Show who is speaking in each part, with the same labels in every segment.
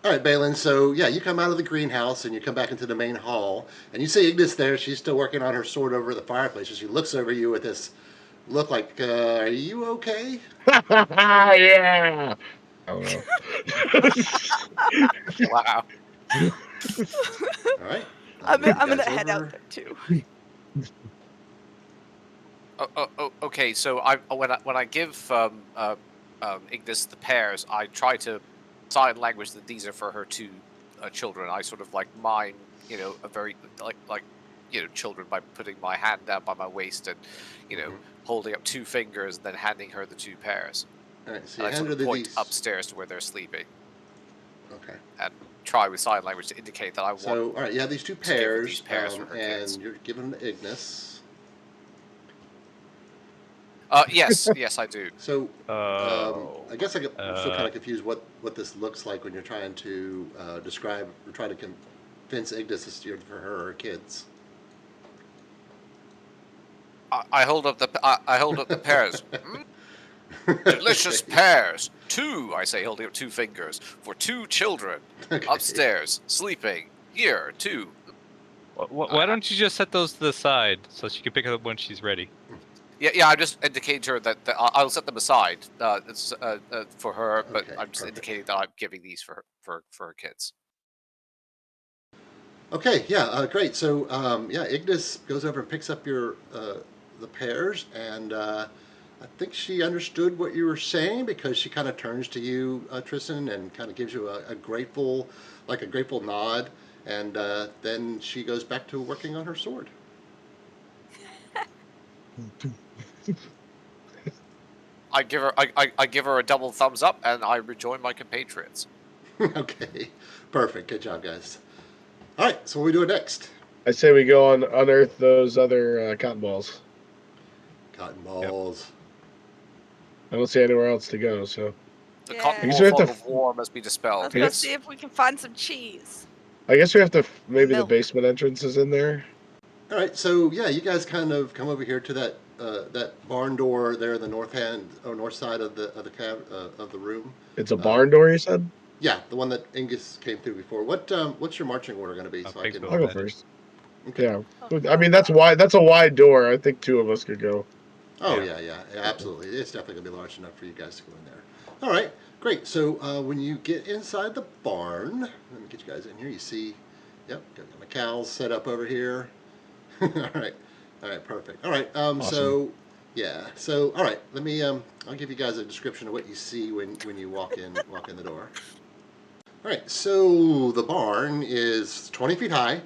Speaker 1: All right, Balin. So yeah, you come out of the greenhouse and you come back into the main hall, and you see Ignis there. She's still working on her sword over the fireplace. She looks over you with this look like, "Are you okay?"
Speaker 2: Yeah. I don't know.
Speaker 3: Wow.
Speaker 1: All right, I'll
Speaker 4: I'm,
Speaker 1: move you
Speaker 4: I'm gonna
Speaker 1: guys
Speaker 4: head out
Speaker 1: over.
Speaker 4: there too.
Speaker 3: Okay. So when I give Ignis the pears, I try to sign language that these are for her two children. I sort of like mime, a very children by putting my hand down by my waist and
Speaker 1: Hmm.
Speaker 3: holding up two fingers and then handing her the two pears.
Speaker 1: All right, so
Speaker 3: And
Speaker 1: you
Speaker 3: I
Speaker 1: hand
Speaker 3: sort
Speaker 1: her
Speaker 3: of point
Speaker 1: these.
Speaker 3: upstairs to where they're sleeping
Speaker 1: Okay.
Speaker 3: and try with sign language to indicate that I want
Speaker 1: So all right, you have these two
Speaker 3: to give her these
Speaker 1: pairs,
Speaker 3: pears for her kids.
Speaker 1: and you're giving them to Ignis.
Speaker 3: Yes, I do.
Speaker 1: So
Speaker 2: Oh.
Speaker 1: I guess I'm still kind
Speaker 2: Uh,
Speaker 1: of confused what this looks like when you're trying to describe or try to convince Ignis this is for her or kids.
Speaker 3: I hold up the pears.
Speaker 1: Okay.
Speaker 3: Delicious pears. Two, I say, holding up two fingers, for two children.
Speaker 1: Okay.
Speaker 3: Upstairs, sleeping. Here, two.
Speaker 2: why don't you just set those to the side so she can pick it up when she's ready?
Speaker 3: Yeah. I'm just indicating to her that I'll set them aside. It's for her, but
Speaker 1: Okay.
Speaker 3: I'm just
Speaker 1: Perfect.
Speaker 3: indicating that I'm giving these for her kids.
Speaker 1: Okay. Yeah. Great. So yeah, Ignis goes over and picks up your the pears, and I think she understood what you were saying because she kind of turns to you, Tristan, and kind of gives you a grateful, like a grateful nod, and then she goes back to working on her sword.
Speaker 3: I give her a double thumbs up, and I rejoin my compatriots.
Speaker 1: Okay. Perfect. Good job, guys. All right. So what are we doing next?
Speaker 2: I say we go on unearth those other cotton balls.
Speaker 1: Cotton
Speaker 2: Yep.
Speaker 1: balls.
Speaker 2: I don't see anywhere else to go, so
Speaker 3: The
Speaker 2: I
Speaker 3: cotton
Speaker 4: Yeah.
Speaker 2: guess
Speaker 3: ball
Speaker 2: we have to.
Speaker 3: fog of war must be
Speaker 4: Let's
Speaker 3: dispelled.
Speaker 2: I
Speaker 4: go
Speaker 2: guess,
Speaker 4: see if we can find some cheese.
Speaker 2: I guess we have to. Maybe the
Speaker 4: Milk.
Speaker 2: basement entrance is in there.
Speaker 1: All right, so yeah, you guys kind of come over here to that barn door there in the north hand or north side of the of the room.
Speaker 2: It's a
Speaker 1: Um,
Speaker 2: barn door, you said.
Speaker 1: yeah, the one that Angus came through before. What's your marching order going to be? So I
Speaker 2: Pigs
Speaker 1: can.
Speaker 2: go I'll go ahead. first.
Speaker 1: Okay.
Speaker 2: Yeah.
Speaker 4: Oh,
Speaker 2: I mean, that's wide. That's a wide door. I think two of us could go.
Speaker 1: Oh
Speaker 2: Yeah.
Speaker 1: yeah, absolutely. It's definitely going to be large enough for you guys to go in there. All right, great. So when you get inside the barn, let me get you guys in here. You see, yep, got my cows set up over here. All right. All right. Perfect. All right.
Speaker 2: Awesome.
Speaker 1: Yeah. So all right. Let me. I'll give you guys a description of what you see when you walk in the door. All right. So the barn is 20 feet high,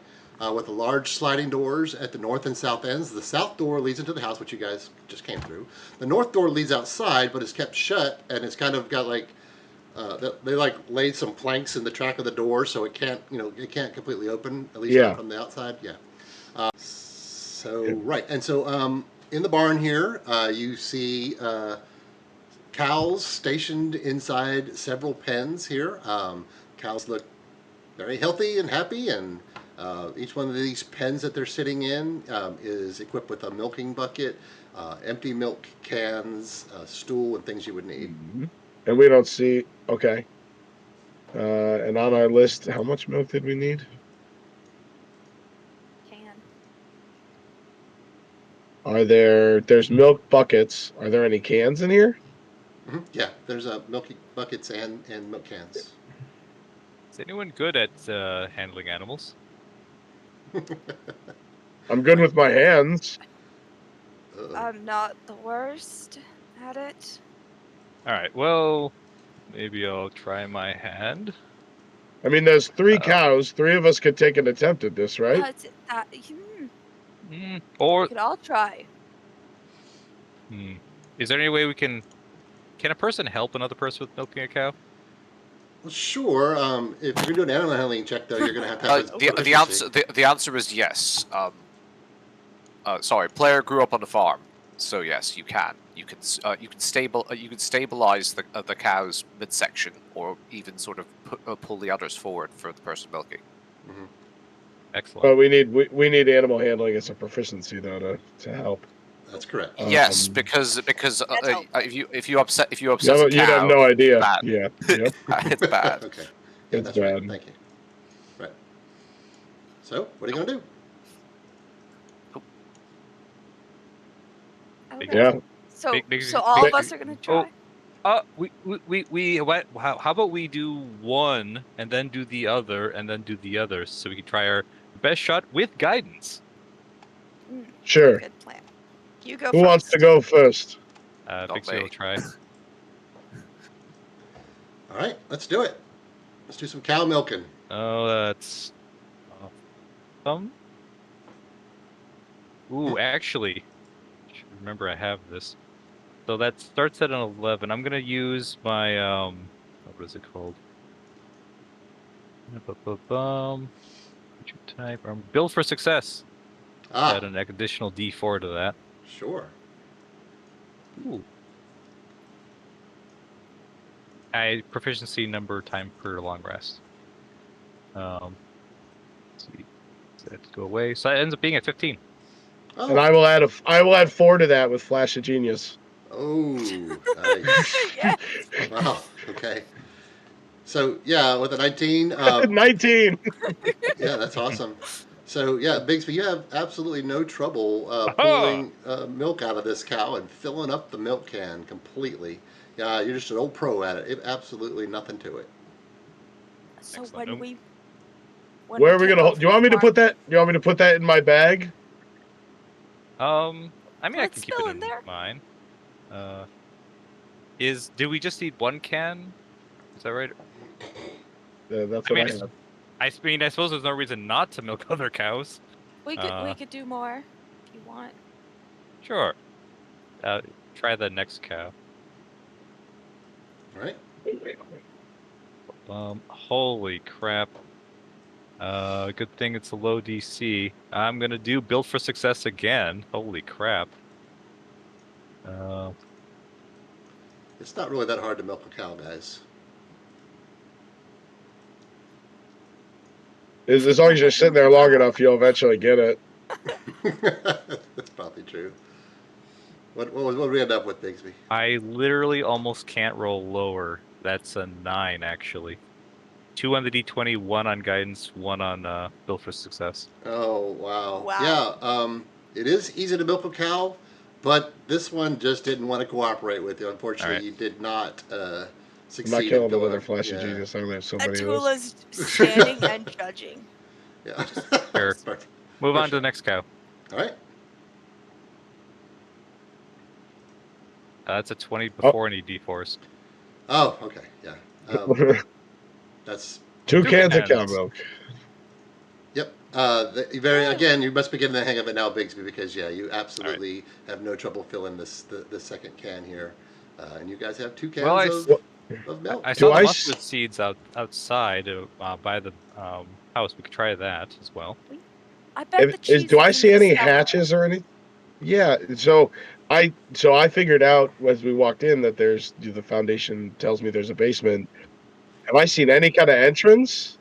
Speaker 1: with large sliding doors at the north and south ends. The south door leads into the house, which you guys just came through. The north door leads outside, but is kept shut, and it's kind of got like. They like laid some planks in the track of the door, so it can't completely open, at least not
Speaker 2: Yeah.
Speaker 1: from the outside. Yeah. So right, and so in the barn here, you see cows stationed inside several pens here. Cows look very healthy and happy, and each one of these pens that they're sitting in is equipped with a milking bucket, empty milk cans, stool, and things you would need.
Speaker 2: Mhm. And we don't see. Okay. And on our list, how much milk did we need?
Speaker 4: Can.
Speaker 2: There's milk buckets. Are there any cans in here?
Speaker 1: Yeah, there's milk buckets and milk cans.
Speaker 2: Is
Speaker 5: Is anyone good at handling animals?
Speaker 2: I'm good
Speaker 1: Right.
Speaker 2: with my hands.
Speaker 1: Uh-oh.
Speaker 4: I'm not the worst at it.
Speaker 5: All right. Well, maybe I'll try my hand.
Speaker 2: I mean, there's three
Speaker 5: Uh,
Speaker 2: cows. Three of us could take an attempt at this, right?
Speaker 4: We
Speaker 5: or
Speaker 4: could all try.
Speaker 5: hmm, is there any way we can? Can a person help another person with milking a cow?
Speaker 1: Well, sure. If you're doing an animal handling check, though, you're going to have
Speaker 3: The
Speaker 1: proficiency.
Speaker 3: answer is yes. Sorry, player grew up on the farm, so yes, you can. You can stabilize the cow's midsection, or even sort of pull the others forward for the person milking.
Speaker 1: Mhm.
Speaker 5: Excellent.
Speaker 2: But we need animal handling as a proficiency though to help.
Speaker 1: That's correct.
Speaker 3: Yes, because
Speaker 4: That's helpful.
Speaker 3: if you upset a
Speaker 2: You'd have
Speaker 3: cow,
Speaker 2: no
Speaker 3: it's
Speaker 2: idea.
Speaker 3: bad.
Speaker 2: Yeah. Yep.
Speaker 3: It's bad.
Speaker 1: Okay. Yeah,
Speaker 2: It's
Speaker 1: that's right.
Speaker 2: bad.
Speaker 1: Thank you. Right. So, what are you gonna do?
Speaker 4: Okay.
Speaker 2: Yeah.
Speaker 4: So,
Speaker 5: Big-
Speaker 4: so all of
Speaker 5: big-
Speaker 4: us are gonna try.
Speaker 5: We what? How about we do one and then do the other and then do the other so we can try our best shot with guidance.
Speaker 2: Sure.
Speaker 4: Good plan. You go
Speaker 2: Who
Speaker 4: first.
Speaker 2: wants to go first?
Speaker 3: Not
Speaker 5: Big C will
Speaker 3: me.
Speaker 5: try.
Speaker 1: All right, let's do it. Let's do some cow milking.
Speaker 5: Oh, that's awesome. Ooh, actually, should remember I have this. So that starts at an 11. I'm gonna use my what is it called? Feature type. Build for success. Add an additional D4 to that.
Speaker 1: Sure.
Speaker 5: Ooh. Proficiency number time per long rest. Let's see. Set to go away. So that ends up being at 15.
Speaker 2: And
Speaker 1: Oh.
Speaker 2: I will add 4 to that with Flash of Genius.
Speaker 1: Oh, nice.
Speaker 4: Yeah.
Speaker 1: Wow. Okay. So yeah, with a 19,
Speaker 2: 19.
Speaker 1: yeah, that's awesome. So yeah, Bigsby, you have absolutely no trouble
Speaker 5: Aha!
Speaker 1: pulling milk out of this cow and filling up the milk can completely. Yeah, you're just an old pro at it. Absolutely nothing to it.
Speaker 4: So
Speaker 5: Excellent.
Speaker 4: when we
Speaker 2: Where are we
Speaker 4: take
Speaker 2: gonna?
Speaker 4: over
Speaker 2: Do you want me
Speaker 4: the
Speaker 2: to put that? Do you want me to put that in my bag?
Speaker 5: I mean, I
Speaker 4: Let's
Speaker 5: can keep
Speaker 4: spill
Speaker 5: it
Speaker 4: in
Speaker 5: in
Speaker 4: there.
Speaker 5: mine. Do we just need one can? Is that right?
Speaker 2: That's
Speaker 5: I
Speaker 2: what
Speaker 5: mean,
Speaker 2: I have.
Speaker 5: I suppose there's no reason not to milk other cows.
Speaker 4: we could do more if you want.
Speaker 5: Sure. Try the next cow.
Speaker 1: All right.
Speaker 5: Holy crap. Good thing it's a low DC. I'm gonna do build for success again. Holy crap.
Speaker 1: It's not really that hard to milk a cow, guys.
Speaker 2: As long as you're sitting there long enough, you'll eventually get it.
Speaker 1: That's probably true. What did we end up with, Bigsby?
Speaker 5: I literally almost can't roll lower. That's a 9, actually. 2 on the D20, 1 on guidance, 1 on build for success.
Speaker 1: Oh wow.
Speaker 4: Wow.
Speaker 1: Yeah. It is easy to milk a cow, but this one just didn't want to cooperate with you. Unfortunately,
Speaker 5: Alright.
Speaker 1: you did not
Speaker 2: I'm
Speaker 1: succeed
Speaker 2: not
Speaker 1: in
Speaker 2: killing
Speaker 1: filling
Speaker 2: another
Speaker 1: up.
Speaker 2: Flash of
Speaker 1: Yeah.
Speaker 2: Genius. I only have so many of those.
Speaker 4: Atula's standing and judging.
Speaker 1: Yeah.
Speaker 5: Sure.
Speaker 1: Perfect.
Speaker 5: Move on
Speaker 1: Push
Speaker 5: to the
Speaker 1: it.
Speaker 5: next cow.
Speaker 1: All right.
Speaker 5: That's a 20 before any D4s.
Speaker 1: Oh, okay. Yeah. That's
Speaker 2: Two
Speaker 5: 2
Speaker 2: cans of cow
Speaker 5: cans.
Speaker 2: milk.
Speaker 1: yep. Again, you must be getting the hang of it now, Bigsby, because yeah, you absolutely have no trouble filling the second can here, and you guys have 2 cans
Speaker 5: Well,
Speaker 1: of milk.
Speaker 5: I
Speaker 2: Do
Speaker 5: saw the
Speaker 2: I
Speaker 5: mustard seeds outside by the house. We could try that as well.
Speaker 4: I bet the cheese
Speaker 2: Do I
Speaker 4: is in
Speaker 2: see
Speaker 4: the
Speaker 2: any
Speaker 4: cellar.
Speaker 2: hatches or anything? Yeah. So I figured out as we walked in that there's the foundation tells me there's a basement. Have I seen any kind of entrance?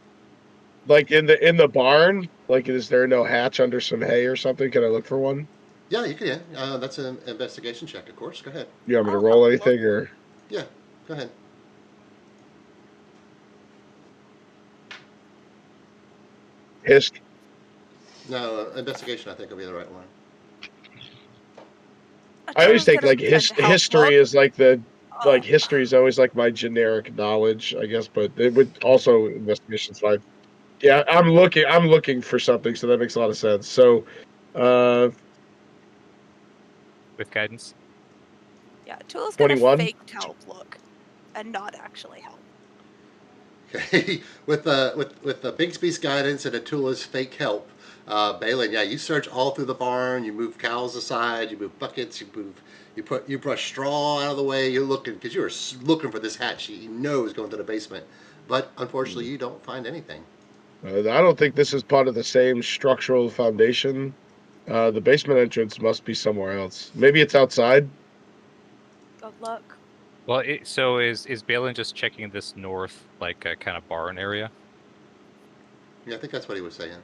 Speaker 2: Like in the barn? Like is there no hatch under some hay or something? Can I look for one?
Speaker 1: Yeah, you can. That's an investigation check, of course. Go ahead.
Speaker 2: You want me to
Speaker 4: I'll
Speaker 2: roll
Speaker 4: help
Speaker 2: anything
Speaker 4: look.
Speaker 2: or
Speaker 1: Yeah, go ahead.
Speaker 2: hist?
Speaker 1: No, investigation I think will be the right one.
Speaker 2: I always
Speaker 4: Atula's
Speaker 2: think
Speaker 4: gonna
Speaker 2: like
Speaker 4: pretend to help
Speaker 2: history
Speaker 4: look.
Speaker 2: is like history is always like my generic knowledge, I guess, but it would also investigation's fine. Yeah, I'm looking for something, so that makes a lot of sense. So
Speaker 5: With guidance.
Speaker 4: Yeah, Atula's gonna
Speaker 2: 21.
Speaker 4: fake help look and not actually help.
Speaker 1: Okay, with the Bigsby's guidance and Atula's fake help, Balin, yeah, you search all through the barn. You move cows aside. You move buckets. You brush straw out of the way. You're looking because you're looking for this hatch. You know is going to the basement, but unfortunately, you don't find anything.
Speaker 2: I don't think this is part of the same structural foundation. The basement entrance must be somewhere else. Maybe it's outside.
Speaker 4: Good luck.
Speaker 5: Well, so is Balin just checking this north, like kind of barn area?
Speaker 1: Yeah, I think that's what he was saying.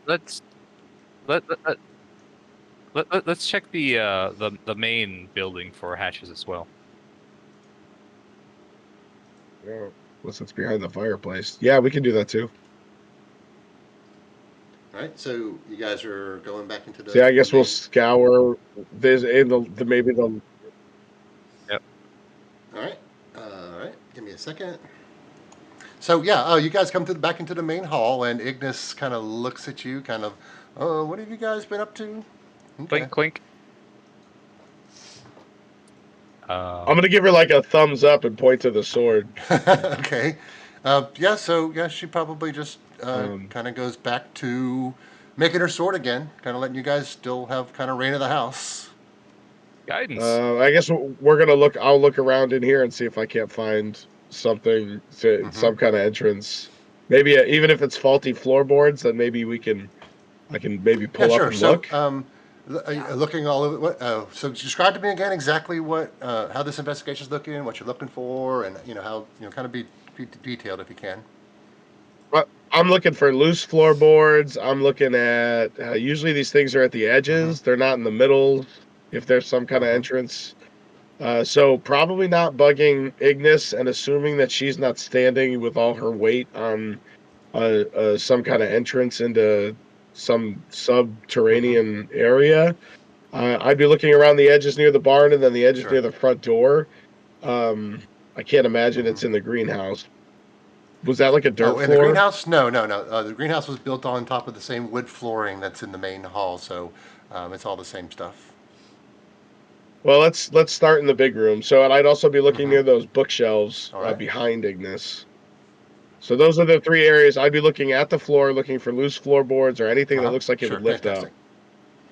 Speaker 5: Let's let's check the main building for hatches as well.
Speaker 2: Yeah. What's it's behind the fireplace? Yeah, we can do that too.
Speaker 1: All right, so you guys are going back into the.
Speaker 2: See, I guess
Speaker 1: the
Speaker 2: we'll
Speaker 1: main-
Speaker 2: scour. There's in the maybe the.
Speaker 1: All right, all right. Give me a second. So yeah, you guys come back into the main hall, and Ignis kind of looks at you, kind of, oh, what have you guys been up to? Okay.
Speaker 5: Clink, clink.
Speaker 2: I'm gonna give her like a thumbs up and point to the sword.
Speaker 1: Okay. Yeah, so yeah, she probably just
Speaker 2: Um,
Speaker 1: kind of goes back to making her sword again, kind of letting you guys still have kind of reign of the house.
Speaker 5: Guidance.
Speaker 2: I guess we're gonna look. I'll look around in here and see if I can't find something, some kind of entrance. Maybe even if it's faulty floorboards, then maybe I can maybe
Speaker 1: Yeah,
Speaker 2: pull up
Speaker 1: sure.
Speaker 2: and
Speaker 1: So,
Speaker 2: look.
Speaker 1: looking all over, so describe to me again exactly how this investigation's looking, what you're looking for, and how kind of be detailed if you can.
Speaker 2: I'm looking for loose floorboards. I'm looking at usually these things are at the edges. They're not in the middle. If there's some kind of entrance. So probably not bugging Ignis and assuming that she's not standing with all her weight on some kind of entrance into some subterranean area. I'd be looking around the edges near the barn and then the edges
Speaker 1: Sure.
Speaker 2: near the front door. I can't imagine it's in the greenhouse. Was that like a dirt
Speaker 1: Oh, in
Speaker 2: floor?
Speaker 1: the greenhouse? No, no, no. The greenhouse was built on top of the same wood flooring that's in the main hall, so it's all the same stuff.
Speaker 2: Well, let's start in the big room. So, and I'd also be looking near those bookshelves
Speaker 1: All right.
Speaker 2: behind Ignis. So those are the three areas I'd be looking at the floor, looking for loose floorboards or anything that looks like it
Speaker 1: Sure,
Speaker 2: would lift
Speaker 1: fantastic.
Speaker 2: up.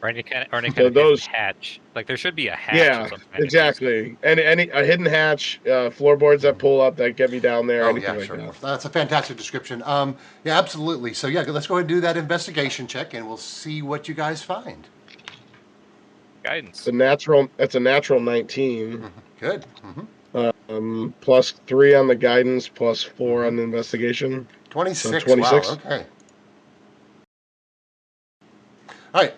Speaker 5: Or any kind of
Speaker 2: So
Speaker 5: hidden
Speaker 2: those-
Speaker 5: hatch. Like there should be a hatch or
Speaker 2: Yeah,
Speaker 5: something. I think
Speaker 2: exactly. Any a hidden hatch, floorboards that pull up that get me down there,
Speaker 1: Oh
Speaker 2: anything
Speaker 1: yeah,
Speaker 2: like
Speaker 1: sure.
Speaker 2: that.
Speaker 1: That's a fantastic description. Yeah, absolutely. So yeah, let's go ahead and do that investigation check, and we'll see what you guys find.
Speaker 5: Guidance.
Speaker 2: It's a natural 19.
Speaker 1: Good.
Speaker 2: Plus 3 on the guidance, plus 4 on the investigation.
Speaker 1: 26.
Speaker 2: So 26.
Speaker 1: Wow. Okay. All right.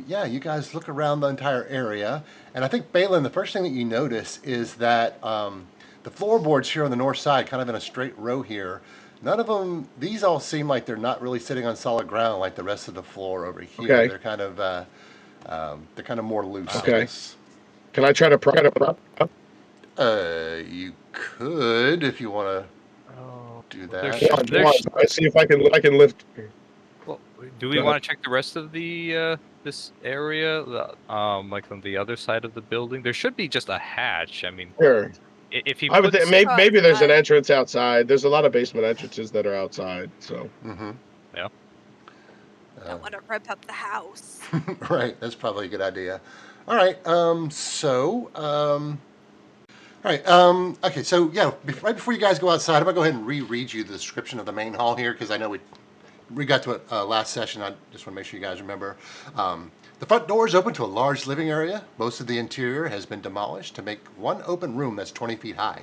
Speaker 1: Yeah, you guys look around the entire area, and I think Balin, the first thing that you notice is that the floorboards here on the north side, kind of in a straight row here, none of them. These all seem like they're not really sitting on solid ground like the rest of the floor over here.
Speaker 2: Okay.
Speaker 1: They're kind of more loose.
Speaker 2: Okay.
Speaker 1: I guess.
Speaker 2: Can I try to pry it up?
Speaker 1: You could if you want to
Speaker 5: Oh,
Speaker 1: do
Speaker 5: there's-
Speaker 1: that.
Speaker 2: Let's see if I can lift.
Speaker 5: Well, do we
Speaker 2: Go
Speaker 5: want to check the rest of the this area, like on the other side of the building? There should be just a hatch. I mean,
Speaker 2: Sure.
Speaker 5: if he
Speaker 2: I would
Speaker 5: puts,
Speaker 2: think maybe there's an
Speaker 4: outside.
Speaker 2: entrance outside. There's a lot of basement entrances that are outside. So
Speaker 5: yeah,
Speaker 4: Don't want to rip up the house.
Speaker 1: Right, that's probably a good idea. All right, all right, okay, so yeah, right before you guys go outside, I'm gonna go ahead and reread you the description of the main hall here because I know we got to it last session. I just want to make sure you guys remember. The front door is open to a large living area. Most of the interior has been demolished to make one open room that's 20 feet high.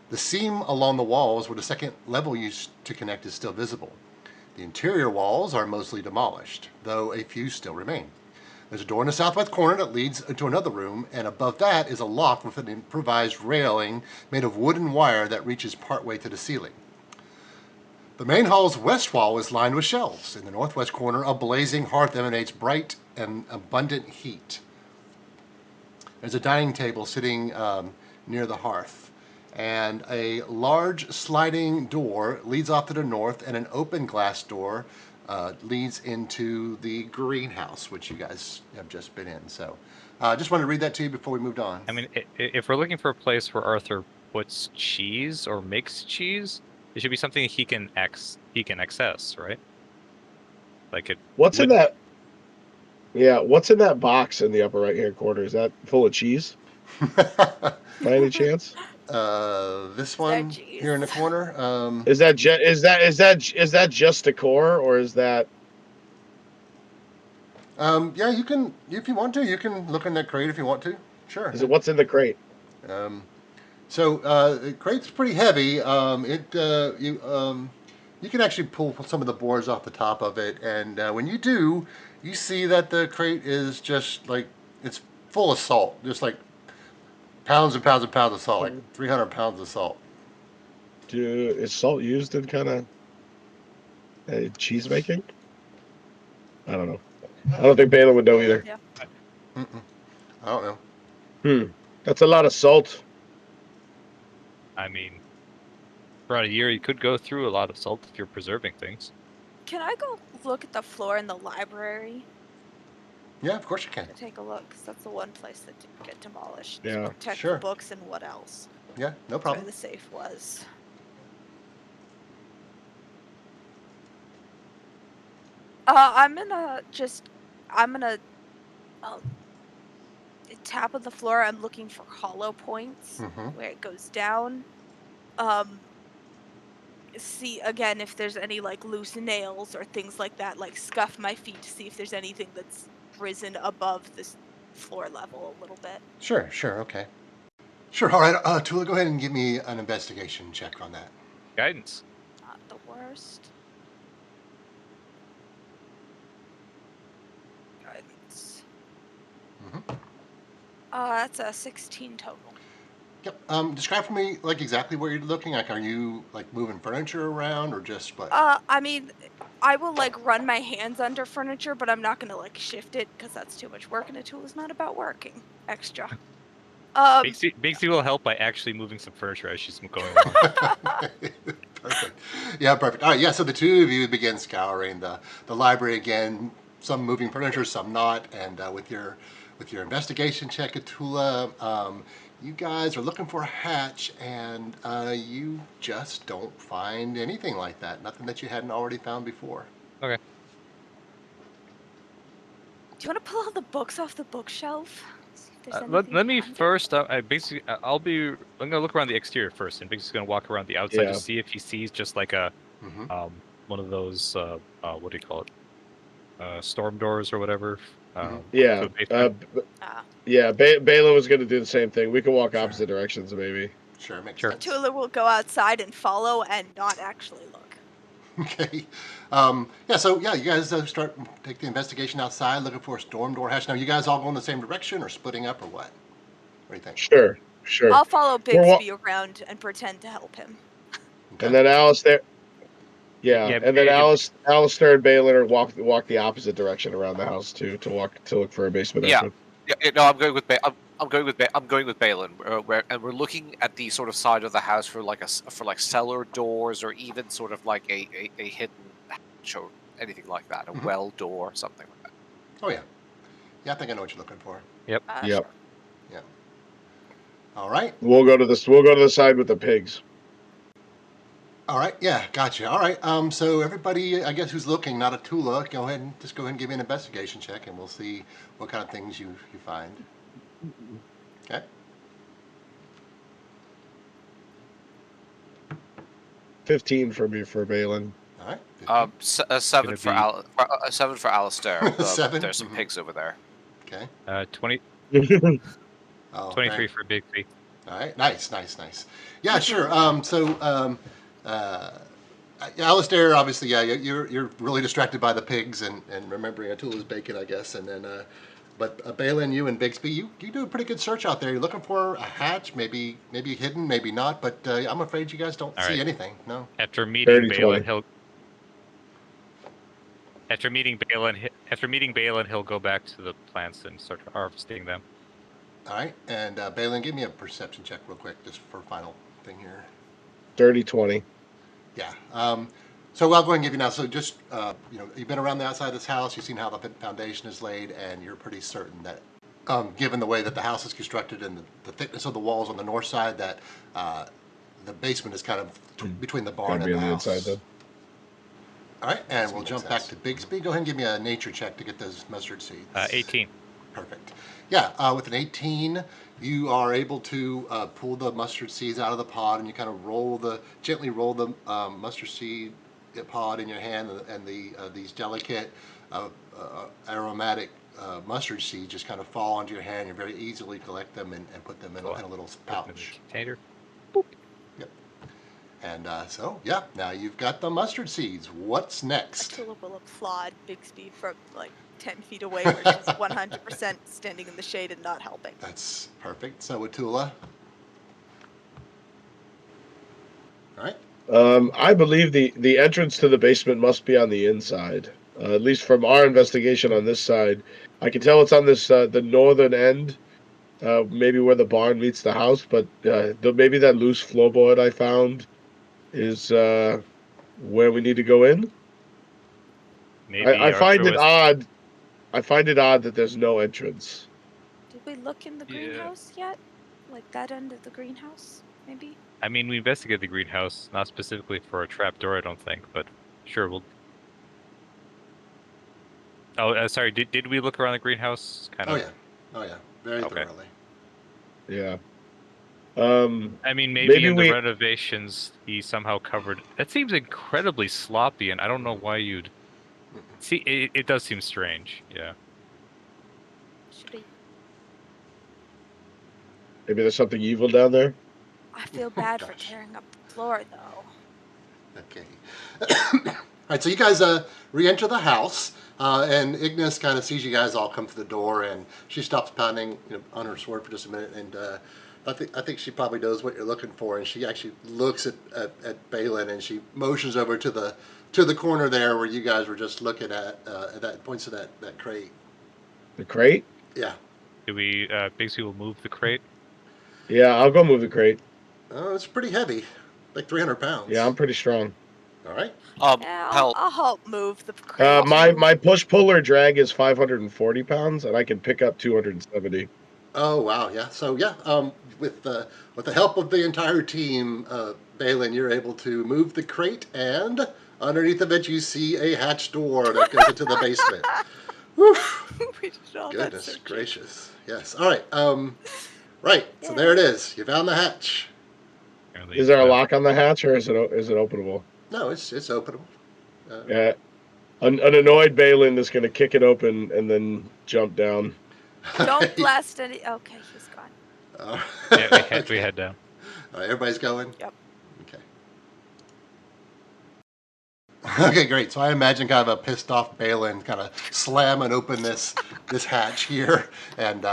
Speaker 1: The seam along the walls where the second level used to connect is still visible. The interior walls are mostly demolished, though a few still remain. There's a door in the southwest corner that leads into another room, and above that is a loft with an improvised railing made of wood and wire that reaches partway to the ceiling. The main hall's west wall is lined with shelves. In the northwest corner, a blazing hearth emanates bright and abundant heat. There's a dining table sitting near the hearth, and a large sliding door leads off to the north, and an open glass door leads into the greenhouse, which you guys have just been in. So I just wanted to read that to you before we moved on.
Speaker 5: I mean, if we're looking for a place where Arthur puts cheese or makes cheese, it should be something he can access, right? Like it.
Speaker 2: what's in that? Yeah, what's in that box in the upper right hand corner? Is that full of cheese by any chance?
Speaker 1: This one
Speaker 4: cheese?
Speaker 1: here in the corner.
Speaker 2: Is that just decor or is that?
Speaker 1: Yeah, you can, if you want to, you can look in that crate if you want to. Sure.
Speaker 2: Is it what's in the crate?
Speaker 1: The crate's pretty heavy. You can actually pull some of the boards off the top of it, and when you do, you see that the crate is just like it's full of salt, just like Pounds and pounds and pounds of salt, like 300 pounds of salt.
Speaker 2: Is salt used in kind of cheese making? I don't know. I don't think Balin would know either.
Speaker 4: Yeah.
Speaker 1: Mm-mm. I don't know.
Speaker 2: That's a lot of salt.
Speaker 5: I mean, throughout a year, you could go through a lot of salt if you're preserving things.
Speaker 4: Can I go look at the floor in the library
Speaker 1: Yeah, of course you can.
Speaker 4: to take a look? Because that's the one place that didn't get demolished.
Speaker 2: Yeah.
Speaker 4: Protect
Speaker 1: Sure.
Speaker 4: the books and what else?
Speaker 1: Yeah, no
Speaker 4: That's where
Speaker 1: problem.
Speaker 4: the safe was. I'm gonna um, tap on the floor. I'm looking for hollow points
Speaker 1: Mm-hmm.
Speaker 4: where it goes down. Um, see again if there's any like loose nails or things like that. Like scuff my feet to see if there's anything that's risen above this floor level a little bit.
Speaker 1: Sure, okay. Sure, all right. Tula, go ahead and give me an investigation check on that.
Speaker 5: Guidance.
Speaker 4: Not the worst. Guidance.
Speaker 1: Mm-hmm.
Speaker 4: That's a 16 total.
Speaker 1: Yep. Describe for me, like, exactly where you're looking. Like, are you, like, moving furniture around or just what?
Speaker 4: I mean, I will like run my hands under furniture, but I'm not gonna like shift it because that's too much work, and a tool is not about working extra.
Speaker 5: Bixie will help by actually moving some furniture as she's going along.
Speaker 1: Perfect. Yeah, perfect. All right, yeah, so the two of you begin scouring the library again, some moving furniture, some not, and with your investigation check, Atula, you guys are looking for a hatch, and you just don't find anything like that. Nothing that you hadn't already found before.
Speaker 5: Okay.
Speaker 4: Do you want to pull all the books off the bookshelf? See if there's
Speaker 5: Let
Speaker 4: anything
Speaker 5: me
Speaker 4: behind it?
Speaker 5: first. I'm gonna look around the exterior first, and Bixie's gonna walk around the outside
Speaker 2: Yeah.
Speaker 5: to see if he sees just like a
Speaker 1: Mm-hmm.
Speaker 5: one of those what do you call it? Storm doors or whatever.
Speaker 2: Yeah.
Speaker 5: to the basement.
Speaker 4: Ah,
Speaker 2: Yeah. Balin was going to do the same thing. We can walk
Speaker 1: Sure.
Speaker 2: opposite directions, maybe.
Speaker 1: Sure, makes
Speaker 5: Sure.
Speaker 1: sense.
Speaker 4: Tula will go outside and follow and not actually look.
Speaker 1: Okay. Yeah, so yeah, you guys take the investigation outside looking for a storm door hatch. Now, you guys all going the same direction or splitting up or what? What do you think?
Speaker 2: Sure.
Speaker 4: I'll follow
Speaker 2: We're wa-
Speaker 4: Bixby around and pretend to help him.
Speaker 1: Okay.
Speaker 2: And then Alistair. Yeah,
Speaker 5: Yeah,
Speaker 2: and then
Speaker 5: yeah,
Speaker 2: Alistair and Balin are walk the opposite direction around the house to look for a basement
Speaker 3: Yeah.
Speaker 2: entrance.
Speaker 3: Yeah, no, I'm going with I'm going with Balin. And we're looking at the sort of side of the house for like for like cellar doors or even sort of like a hidden hatch or anything like that, a
Speaker 1: Mhm.
Speaker 3: well door, something like that.
Speaker 1: Oh, yeah. Yeah, I think I know what you're looking for.
Speaker 2: Yep.
Speaker 4: Sure.
Speaker 1: Yeah. All right.
Speaker 2: We'll go to the side with the pigs.
Speaker 1: All right. Yeah, gotcha. All right. So everybody, I guess, who's looking, not a Tula, go ahead and give me an investigation check, and we'll see what kind of things you find. Okay.
Speaker 2: 15 for me for Balin.
Speaker 1: All right. 15.
Speaker 3: Seven for
Speaker 5: be-
Speaker 3: seven for Alistair.
Speaker 1: 7?
Speaker 3: There's some
Speaker 1: Mhm.
Speaker 3: pigs over there.
Speaker 1: Okay.
Speaker 5: 23
Speaker 1: Oh,
Speaker 5: for Bixie.
Speaker 1: all right. Nice. Yeah, sure. Alistair, obviously, yeah, you're really distracted by the pigs and remembering Atula's bacon, I guess, and then, but Balin, you and Bixby, you do a pretty good search out there. You're looking for a hatch, maybe hidden, maybe not, but I'm afraid you guys don't
Speaker 5: All
Speaker 1: see
Speaker 5: right.
Speaker 1: anything. No.
Speaker 5: After meeting
Speaker 2: 30-20.
Speaker 5: Balin, he'll go back to the plants and start harvesting them.
Speaker 1: All right, and Balin, give me a perception check real quick, just for final thing here.
Speaker 2: 30-20.
Speaker 1: Yeah. So I'll go ahead and give you now. So just you've been around the outside of this house. You've seen how the foundation is laid, and you're pretty certain that, given the way that the house is constructed and the thickness of the walls on the north side, that the basement is kind of between the barn
Speaker 2: Gotta be
Speaker 1: and the
Speaker 2: on the
Speaker 1: house.
Speaker 2: inside then.
Speaker 1: All right, and we'll jump back to Bixby. Go ahead and give me a nature check to get those mustard seeds.
Speaker 5: 18.
Speaker 1: Perfect. Yeah, with an 18, you are able to pull the mustard seeds out of the pod, and you kind of gently roll the mustard seed pod in your hand, and these delicate aromatic mustard seeds just kind of fall onto your hand. You very easily collect them and put them in a little pouch.
Speaker 5: Container.
Speaker 1: Yep. And And so, yeah, now you've got the mustard seeds. What's next?
Speaker 4: Attila will applaud Bixby from like 10 feet away where she's 100% standing in the shade and not helping.
Speaker 1: That's perfect. So, Atula. All right.
Speaker 2: I believe the entrance to the basement must be on the inside. At least from our investigation on this side, I can tell it's on this the northern end, maybe where the barn meets the house. But maybe that loose floorboard I found is where we need to go in.
Speaker 5: Maybe
Speaker 2: I find
Speaker 5: Arthur
Speaker 2: it
Speaker 5: was-
Speaker 2: odd. I find it odd that there's no entrance.
Speaker 4: Did we look in the
Speaker 5: Yeah.
Speaker 4: greenhouse yet? Like that end of the greenhouse, maybe?
Speaker 5: I mean, we investigated the greenhouse, not specifically for a trapdoor, I don't think, but sure, we'll. Oh, sorry. Did we look around the greenhouse? Kind
Speaker 1: Oh,
Speaker 5: of.
Speaker 1: yeah. Oh, yeah. Very
Speaker 5: Okay.
Speaker 1: thoroughly.
Speaker 2: Yeah.
Speaker 5: I mean, maybe
Speaker 2: Maybe
Speaker 5: in the
Speaker 2: we-
Speaker 5: renovations he somehow covered. That seems incredibly sloppy, and I don't know why you'd. See, it does seem strange. Yeah.
Speaker 4: Should I?
Speaker 2: Maybe there's something evil down there.
Speaker 4: I feel bad for
Speaker 1: Gosh.
Speaker 4: tearing up the floor though.
Speaker 1: Okay. All right, so you guys re-enter the house, and Ignis kind of sees you guys all come through the door, and she stops pounding on her sword for just a minute, and I think she probably knows what you're looking for, and she actually looks at Balin, and she motions over to the corner there where you guys were just looking at that points to that crate.
Speaker 2: The crate.
Speaker 1: Yeah.
Speaker 5: Do we? Bixby will move the crate.
Speaker 2: Yeah, I'll go move the crate.
Speaker 1: Oh, it's pretty heavy, like 300 pounds.
Speaker 2: Yeah, I'm pretty strong.
Speaker 1: All right.
Speaker 4: Yeah,
Speaker 3: Help.
Speaker 4: I'll help move the crate.
Speaker 2: My push puller drag is 540 pounds, and I can pick up 270.
Speaker 1: Oh wow, yeah. So yeah, with the help of the entire team, Balin, you're able to move the crate, and underneath of it you see a hatch door that goes into the basement. Woof!
Speaker 4: We did all that
Speaker 1: Goodness
Speaker 4: searching.
Speaker 1: gracious. Yes. All right. Right. So there it is. You found the hatch.
Speaker 5: Apparently,
Speaker 2: Is there a lock on the hatch, or is it openable?
Speaker 1: No, it's openable.
Speaker 2: Yeah. An annoyed Balin is going to kick it open and then jump down.
Speaker 4: Don't blast any. Okay, he's gone.
Speaker 5: Yeah, we head down.
Speaker 1: All right, everybody's going?
Speaker 4: Yep.
Speaker 1: Okay. Okay, great. So I imagine kind of a pissed off Balin kind of slamming open this hatch here, and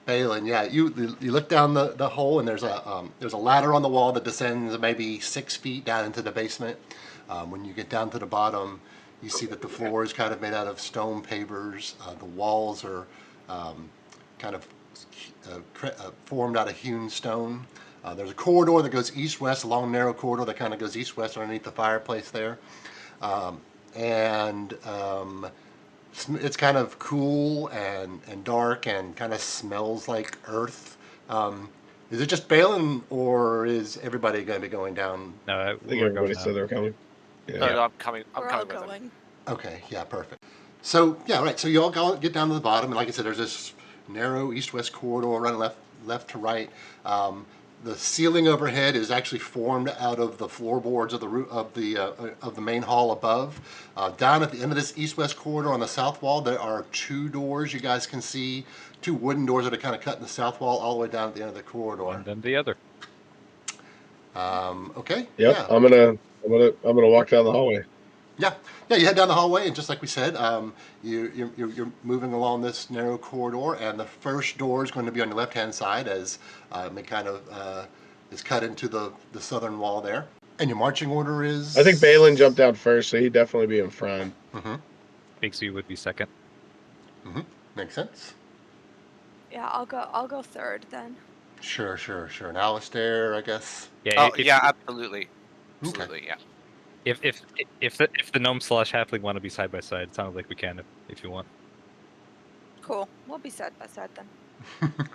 Speaker 1: Balin, yeah, you look down the hole, and there's a ladder on the wall that descends maybe 6 feet down into the basement. When you get down to the bottom, you see that the floor is kind of made out of stone pavers. The walls are kind of formed out of hewn stone. There's a corridor that goes east-west, a long narrow corridor that kind of goes east-west underneath the fireplace there. It's kind of cool and dark and kind of smells like earth. Is it just Balin, or is everybody going to be going down?
Speaker 5: No,
Speaker 2: I think
Speaker 5: we're
Speaker 2: everybody
Speaker 5: going
Speaker 2: said they were coming. Yeah.
Speaker 3: No, I'm coming. I'm
Speaker 4: We're all
Speaker 3: coming with him.
Speaker 4: going.
Speaker 1: Okay, yeah, perfect. So yeah, right. So you all get down to the bottom, and like I said, there's this narrow east-west corridor running left to right. The ceiling overhead is actually formed out of the floorboards of the main hall above. Down at the end of this east-west corridor on the south wall, there are 2 doors you guys can see, 2 wooden doors that are kind of cut in the south wall all the way down at the end of the corridor.
Speaker 5: one, then the other.
Speaker 1: Okay.
Speaker 2: Yep.
Speaker 1: Yeah.
Speaker 2: I'm gonna walk down the hallway.
Speaker 1: Yeah, you head down the hallway, and just like we said, you're moving along this narrow corridor, and the first door is going to be on your left-hand side, as it kind of is cut into the southern wall there. And your marching order is?
Speaker 2: I think Balin jumped out first, so he'd definitely be in front.
Speaker 1: Mm-hmm.
Speaker 5: Bixby would be second.
Speaker 1: Mm-hmm. Makes sense.
Speaker 4: Yeah, I'll go third then.
Speaker 1: Sure. And Alistair, I guess.
Speaker 5: Yeah.
Speaker 3: Oh, yeah, absolutely.
Speaker 1: Okay.
Speaker 3: Absolutely, yeah.
Speaker 5: If the gnome / halfling want to be side by side, it sounds like we can if you want.
Speaker 4: Cool. We'll be side by side then.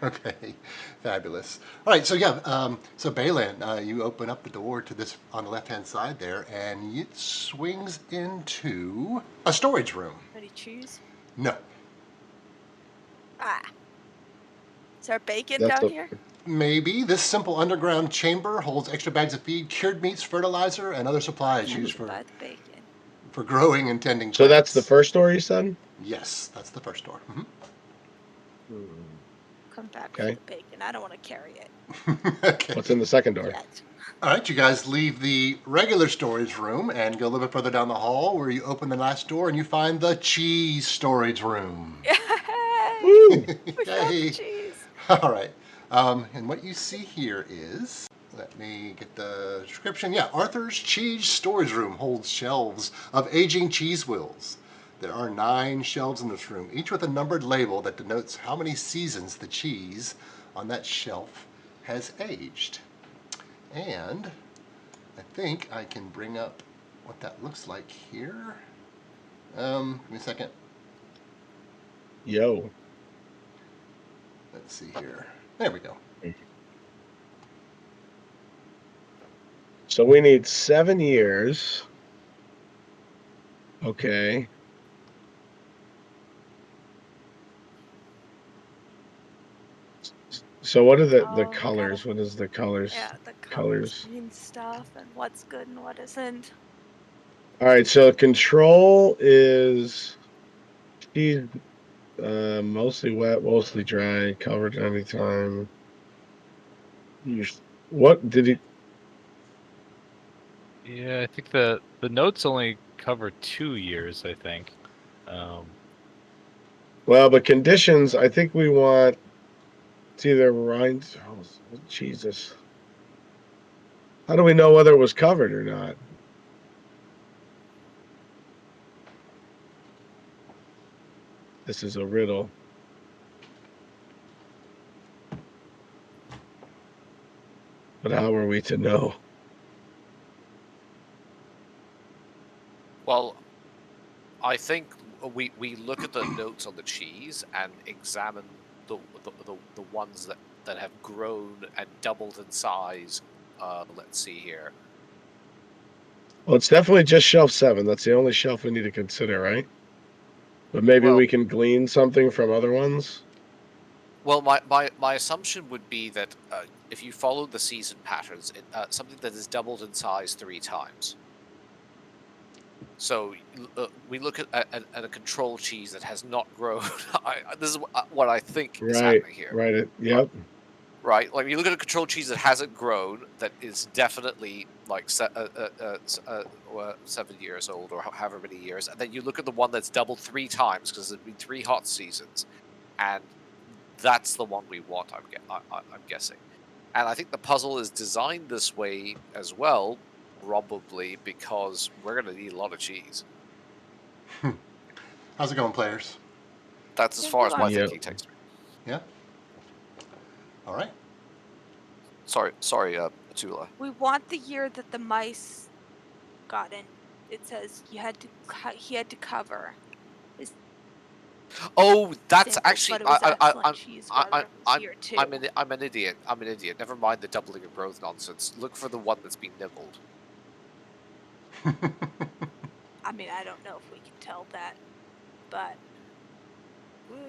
Speaker 1: Okay, fabulous. All right, so yeah, so Balin, you open up the door to this on the left-hand side there, and it swings into a storage room.
Speaker 4: Ready to choose?
Speaker 1: No,
Speaker 4: Ah. Is there bacon
Speaker 2: That's
Speaker 4: down
Speaker 2: a-
Speaker 4: here?
Speaker 1: maybe this simple underground chamber holds extra bags of feed, cured meats, fertilizer, and other supplies
Speaker 4: Yeah,
Speaker 1: used
Speaker 4: we
Speaker 1: for
Speaker 4: buy the bacon.
Speaker 1: growing and tending
Speaker 2: So that's the
Speaker 1: plants.
Speaker 2: first door you said?
Speaker 1: Yes, that's the first door.
Speaker 4: Come back
Speaker 2: Okay.
Speaker 4: for the bacon. I don't want to carry it
Speaker 1: Okay.
Speaker 2: What's in the second door?
Speaker 4: yet.
Speaker 1: All right, you guys leave the regular storage room and go a little bit further down the hall where you open the last door and you find the cheese storage room.
Speaker 4: Yay!
Speaker 2: Woo!
Speaker 4: We found the
Speaker 1: Yay.
Speaker 4: cheese.
Speaker 1: All right. And what you see here is, let me get the description. Yeah, Arthur's Cheese Storage Room holds shelves of aging cheese wheels. There are 9 shelves in this room, each with a numbered label that denotes how many seasons the cheese on that shelf has aged. And I think I can bring up what that looks like here. Give me a second.
Speaker 2: Yo.
Speaker 1: Let's see here. There we go.
Speaker 2: So we need 7 years. Okay. So what are the
Speaker 4: Oh,
Speaker 2: colors? What is the colors?
Speaker 4: Yeah, the
Speaker 2: Colors.
Speaker 4: mean stuff and what's good and what isn't.
Speaker 2: All right. So control is cheese, mostly wet, mostly dry, covered anytime. What did he?
Speaker 5: Yeah, I think the notes only cover 2 years. I think.
Speaker 2: Well, but conditions. I think we want. It's either rind. Oh, Jesus. How do we know whether it was covered or not? This is a riddle. But how are we to know?
Speaker 3: Well, I think we look at the notes on the cheese and examine the ones that have grown and doubled in size. Let's see here.
Speaker 2: Well, it's definitely just shelf 7. That's the only shelf we need to consider, right? But maybe
Speaker 3: Well-
Speaker 2: we can glean something from other ones.
Speaker 3: Well, my assumption would be that if you follow the season patterns, something that is doubled in size 3 times. So we look at a control cheese that has not grown. This is what I think is
Speaker 2: Right.
Speaker 3: happening here.
Speaker 2: Right. Yep.
Speaker 3: Right, like you look at a control cheese that hasn't grown, that is definitely like 7 years old or however many years, and then you look at the one that's doubled 3 times because there's been 3 hot seasons, and that's the one we want. I'm guessing, and I think the puzzle is designed this way as well, probably because we're going to need a lot of cheese.
Speaker 1: How's it going, players?
Speaker 3: That's as
Speaker 4: Yeah,
Speaker 3: far as my
Speaker 2: Yep.
Speaker 3: thinking takes me.
Speaker 1: Yeah? All right.
Speaker 3: Sorry, Tula.
Speaker 4: We want the year that the mice got in. It says he had to cover.
Speaker 3: Oh, that's
Speaker 4: samples,
Speaker 3: actually
Speaker 4: but it was excellent cheese
Speaker 3: I-
Speaker 4: whether it was year 2.
Speaker 3: I'm an idiot. I'm an idiot. Never mind the doubling of growth nonsense. Look for the one that's been nibbled.
Speaker 4: I mean, I don't know if we can tell that, but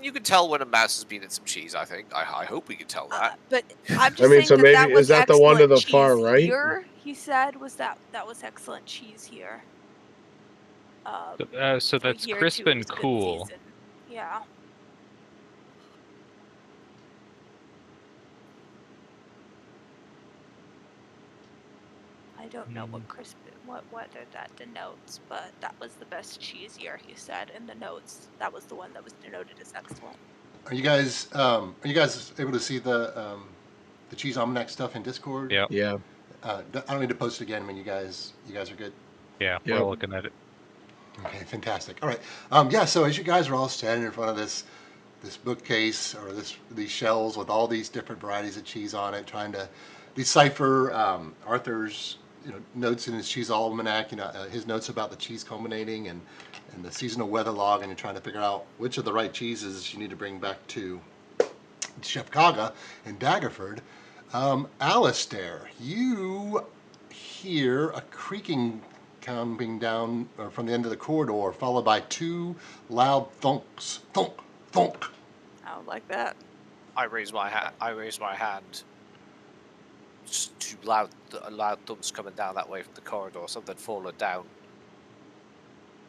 Speaker 3: You can tell when a mouse has been in some cheese. I think. I hope we can tell that.
Speaker 4: but I'm just
Speaker 2: I mean,
Speaker 4: saying
Speaker 2: so
Speaker 4: that
Speaker 2: maybe
Speaker 4: that was
Speaker 2: is that the one to
Speaker 4: excellent
Speaker 2: the far
Speaker 4: cheese
Speaker 2: right?
Speaker 4: Here, he said was that was excellent cheese here.
Speaker 5: So
Speaker 4: for
Speaker 5: that's
Speaker 4: year
Speaker 5: crisp
Speaker 4: 2
Speaker 5: and
Speaker 4: was good
Speaker 5: cool.
Speaker 4: season. Yeah. I don't know what crisp whether that denotes, but that was the best cheese year, he said in the notes. That was the one that was denoted as excellent.
Speaker 1: Are you guys able to see the cheese almanac stuff in Discord?
Speaker 5: Yeah.
Speaker 2: Yeah.
Speaker 1: I don't need to post it again when you guys are good.
Speaker 5: Yeah,
Speaker 2: Yep.
Speaker 5: we're all looking at it.
Speaker 1: Okay, fantastic. All right. Yeah, so as you guys are all standing in front of this bookcase or these shelves with all these different varieties of cheese on it, trying to decipher Arthur's notes in his cheese almanac, his notes about the cheese culminating and the seasonal weather log, and you're trying to figure out which of the right cheeses you need to bring back to Chef Kaga in Daggerford. Alistair, you hear a creaking coming down from the end of the corridor, followed by 2 loud thunks. Thunk, thunk.
Speaker 4: I don't like that.
Speaker 3: I raise my hand. Just 2 loud thumps coming down that way from the corridor. Something falling down.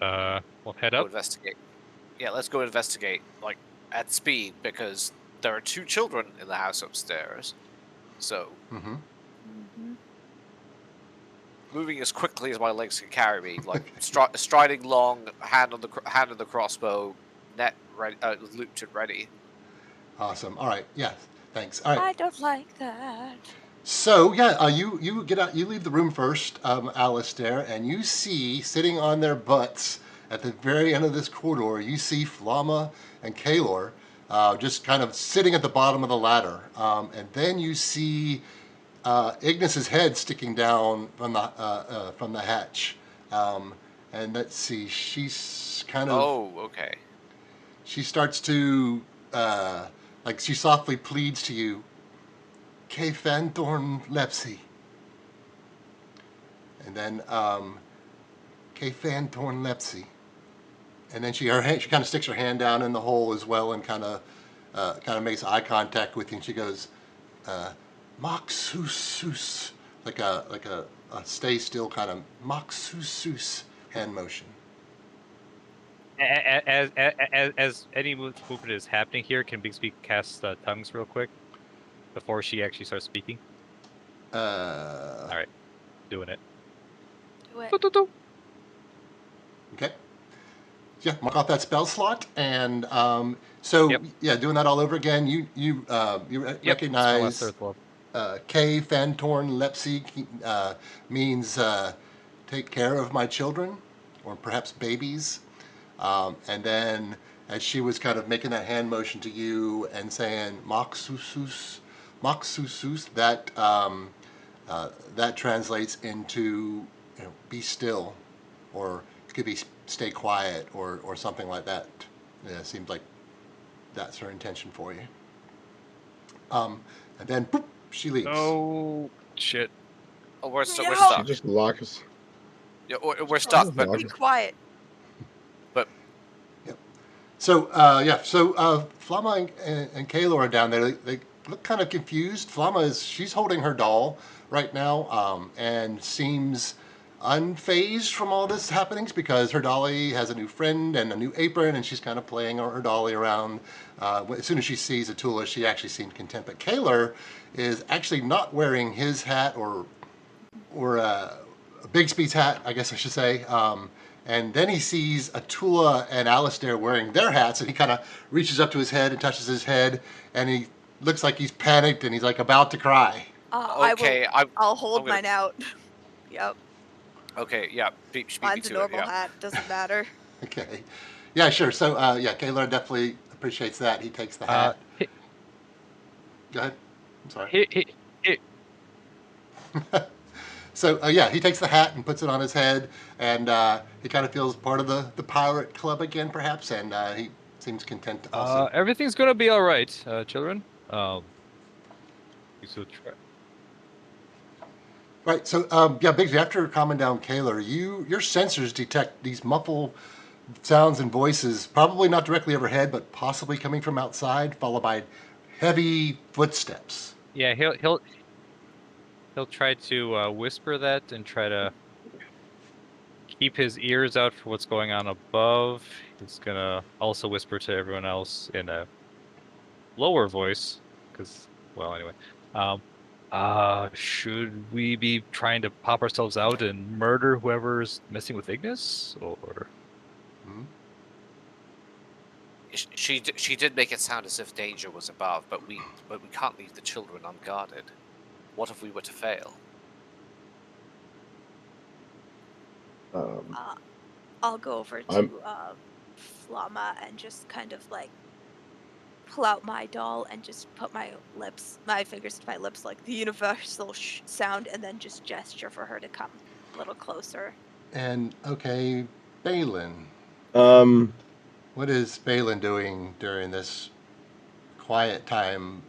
Speaker 5: We'll head
Speaker 3: Go
Speaker 5: up.
Speaker 3: investigate. Yeah, let's go investigate, like, at speed, because there are 2 children in the house upstairs. So,
Speaker 1: Mm-hmm.
Speaker 4: Mm-hmm.
Speaker 3: moving as quickly as my legs can carry me, like striding long, hand on the crossbow, net ready, looped and ready.
Speaker 1: Awesome. All right. Yeah. Thanks. All right.
Speaker 4: I don't like that.
Speaker 1: So yeah, you get out. You leave the room first, Alistair, and you see sitting on their butts at the very end of this corridor. You see Flamma and Kalor, just kind of sitting at the bottom of the ladder, and then you see Ignis's head sticking down from the hatch. And let's see, she's kind of.
Speaker 3: Oh, okay.
Speaker 1: She starts to like she softly pleads to you, K. Fanthorn Lepsy. And then K. Fanthorn Lepsy. And then she kind of sticks her hand down in the hole as well and kind of makes eye contact with you. And she goes, Moxusus, like a stay still kind of Moxusus hand motion.
Speaker 5: As any movement is happening here, can Bigsby cast tongues real quick before she actually starts speaking?
Speaker 1: All
Speaker 5: right. Doing it.
Speaker 4: Do it.
Speaker 1: Okay. Yeah, mark off that spell slot, and so
Speaker 5: Yep.
Speaker 1: yeah, doing that all over again. You recognize
Speaker 5: Third level.
Speaker 1: K. Fantorn Lepsy means take care of my children, or perhaps babies. And then as she was kind of making that hand motion to you and saying Moxusus, that that translates into be still, or it could be stay quiet, or something like that. Yeah, it seems like that's her intention for you. And then boop, she leaves.
Speaker 5: Oh shit!
Speaker 3: Oh, we're
Speaker 2: She
Speaker 3: stuck.
Speaker 2: just lock us.
Speaker 3: Yeah, we're stuck. But
Speaker 4: Be quiet.
Speaker 1: So Flamma and Kalor are down there. They look kind of confused. Flamma she's holding her doll right now, and seems unfazed from all this happenings because her dolly has a new friend and a new apron, and she's kind of playing her dolly around. As soon as she sees Atula, she actually seemed content. But Kalor is actually not wearing his hat or Bigsby's hat, I guess I should say. And then he sees Atula and Alistair wearing their hats, and he kind of reaches up to his head and touches his head, and he looks like he's panicked and he's like about to cry.
Speaker 3: Okay,
Speaker 4: I'll hold
Speaker 3: I'm gonna-
Speaker 4: mine out. Yep.
Speaker 3: Okay, yeah. Speak
Speaker 4: Mine's
Speaker 3: me
Speaker 4: a
Speaker 3: to
Speaker 4: normal
Speaker 3: it. Yeah.
Speaker 4: hat. Doesn't matter.
Speaker 1: Okay. Yeah, sure. So, Kalor definitely appreciates that. He takes the hat. Go ahead. I'm sorry. So, he takes the hat and puts it on his head, and he kind of feels part of the pirate club again, perhaps, and he seems content also.
Speaker 5: Everything's gonna be all right, children. So try.
Speaker 1: Right. So, Bigsby, after calming down Kalor, your sensors detect these muffled sounds and voices, probably not directly overhead, but possibly coming from outside, followed by heavy footsteps.
Speaker 5: Yeah, he'll try to whisper that and try to keep his ears out for what's going on above. He's gonna also whisper to everyone else in a lower voice, because, well, anyway. Should we be trying to pop ourselves out and murder whoever's messing with Ignis, or?
Speaker 1: Hmm?
Speaker 3: She did make it sound as if danger was above, but we can't leave the children unguarded. What if we were to fail?
Speaker 4: I'll go over to
Speaker 2: I'm-
Speaker 4: Flamma and just kind of like pull out my doll and just put my fingers to my lips like the universal sound, and then just gesture for her to come a little closer.
Speaker 1: And, okay, Balin.
Speaker 2: Um,
Speaker 1: What is Balin doing during this quiet time,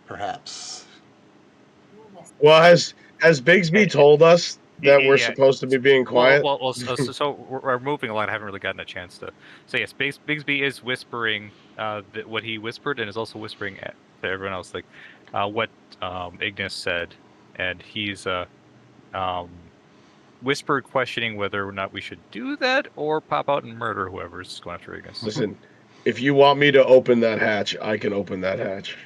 Speaker 1: perhaps?
Speaker 2: well, has Bigsby told us that we're
Speaker 5: Yeah.
Speaker 2: supposed to be being quiet?
Speaker 5: Well, so we're moving along. I haven't really gotten a chance to. So yes, Bigsby is whispering what he whispered, and is also whispering to everyone else, like what Ignis said, and he's whispered questioning whether or not we should do that or pop out and murder whoever's going after Ignis.
Speaker 2: Listen, if you want me to open that hatch, I can open that hatch.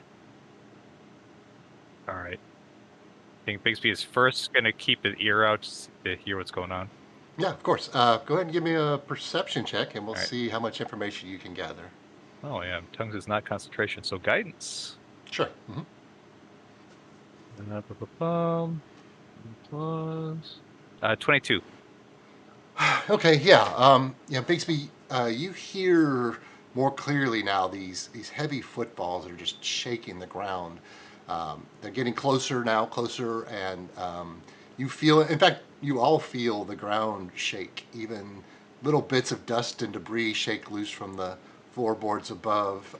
Speaker 5: All right. think Bigsby is first gonna keep his ear out to hear what's going on.
Speaker 1: Yeah, of course. Go ahead and give me a perception check, and we'll
Speaker 5: Alright.
Speaker 1: see how much information you can gather.
Speaker 5: Oh yeah, tongues is not concentration, so guidance.
Speaker 1: Sure. Hmm.
Speaker 5: Plus 22.
Speaker 1: Okay, yeah. Bixby, you hear more clearly now these heavy footfalls that are just shaking the ground. They're getting closer now, closer, and you feel it. In fact, you all feel the ground shake. Even little bits of dust and debris shake loose from the floorboards above.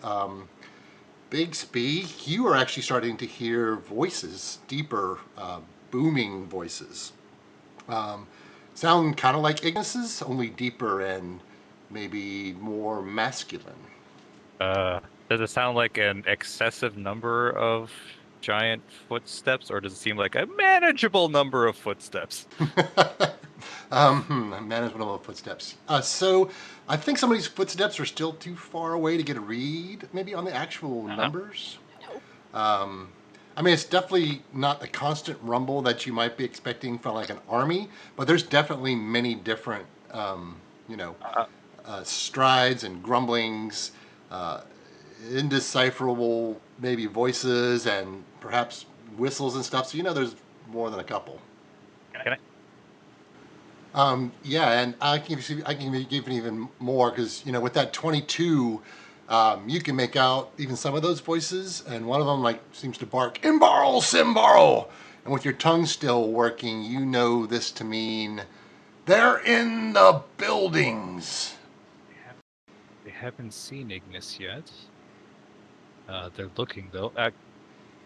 Speaker 1: Bigsby, you are actually starting to hear voices, deeper, booming voices. Um, Sound kind of like Ignis's, only deeper and maybe more masculine.
Speaker 5: Does it sound like an excessive number of giant footsteps, or does it seem like a manageable number of footsteps?
Speaker 1: Management of footsteps. So I think some of these footsteps are still too far away to get a read, maybe on the actual numbers.
Speaker 4: Nope.
Speaker 1: I mean, it's definitely not a constant rumble that you might be expecting from like an army, but there's definitely many different, you know,
Speaker 5: Uh,
Speaker 1: strides and grumblings, uh, indecipherable maybe voices and perhaps whistles and stuff. So there's more than a couple.
Speaker 5: Can I?
Speaker 1: Yeah, and I can give you even more because with that 22, you can make out even some of those voices, and one of them like seems to bark "Imbarl, Simbarl," and with your tongue still working, you know this to mean they're in the buildings.
Speaker 5: They haven't seen Ignis yet. They're looking though.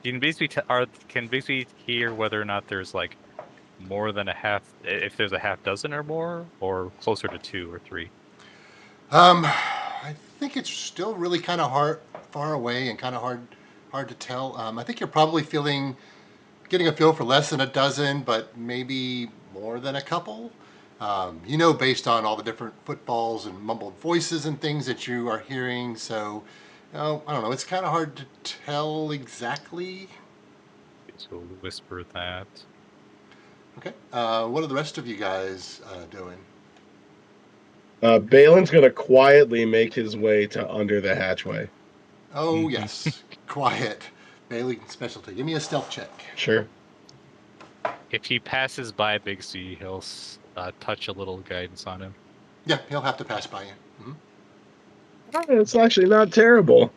Speaker 5: Can Bixby hear whether or not there's like more than a half? If there's a half dozen or more, or closer to 2 or 3?
Speaker 1: I think it's still really kind of far away, and kind of hard to tell. I think you're probably getting a feel for less than a dozen, but maybe more than a couple. Based on all the different footfalls and mumbled voices and things that you are hearing. So, I don't know. It's kind of hard to tell exactly.
Speaker 5: So whisper that.
Speaker 1: Okay. What are the rest of you guys doing?
Speaker 2: Balin's gonna quietly make his way to under the hatchway.
Speaker 1: Oh, yes. Quiet. Bailey specialty. Give me a stealth check.
Speaker 2: Sure.
Speaker 5: If he passes by Bigsby, he'll touch a little guidance on him.
Speaker 1: Yeah, he'll have to pass by you. Mhm.
Speaker 2: It's actually not terrible.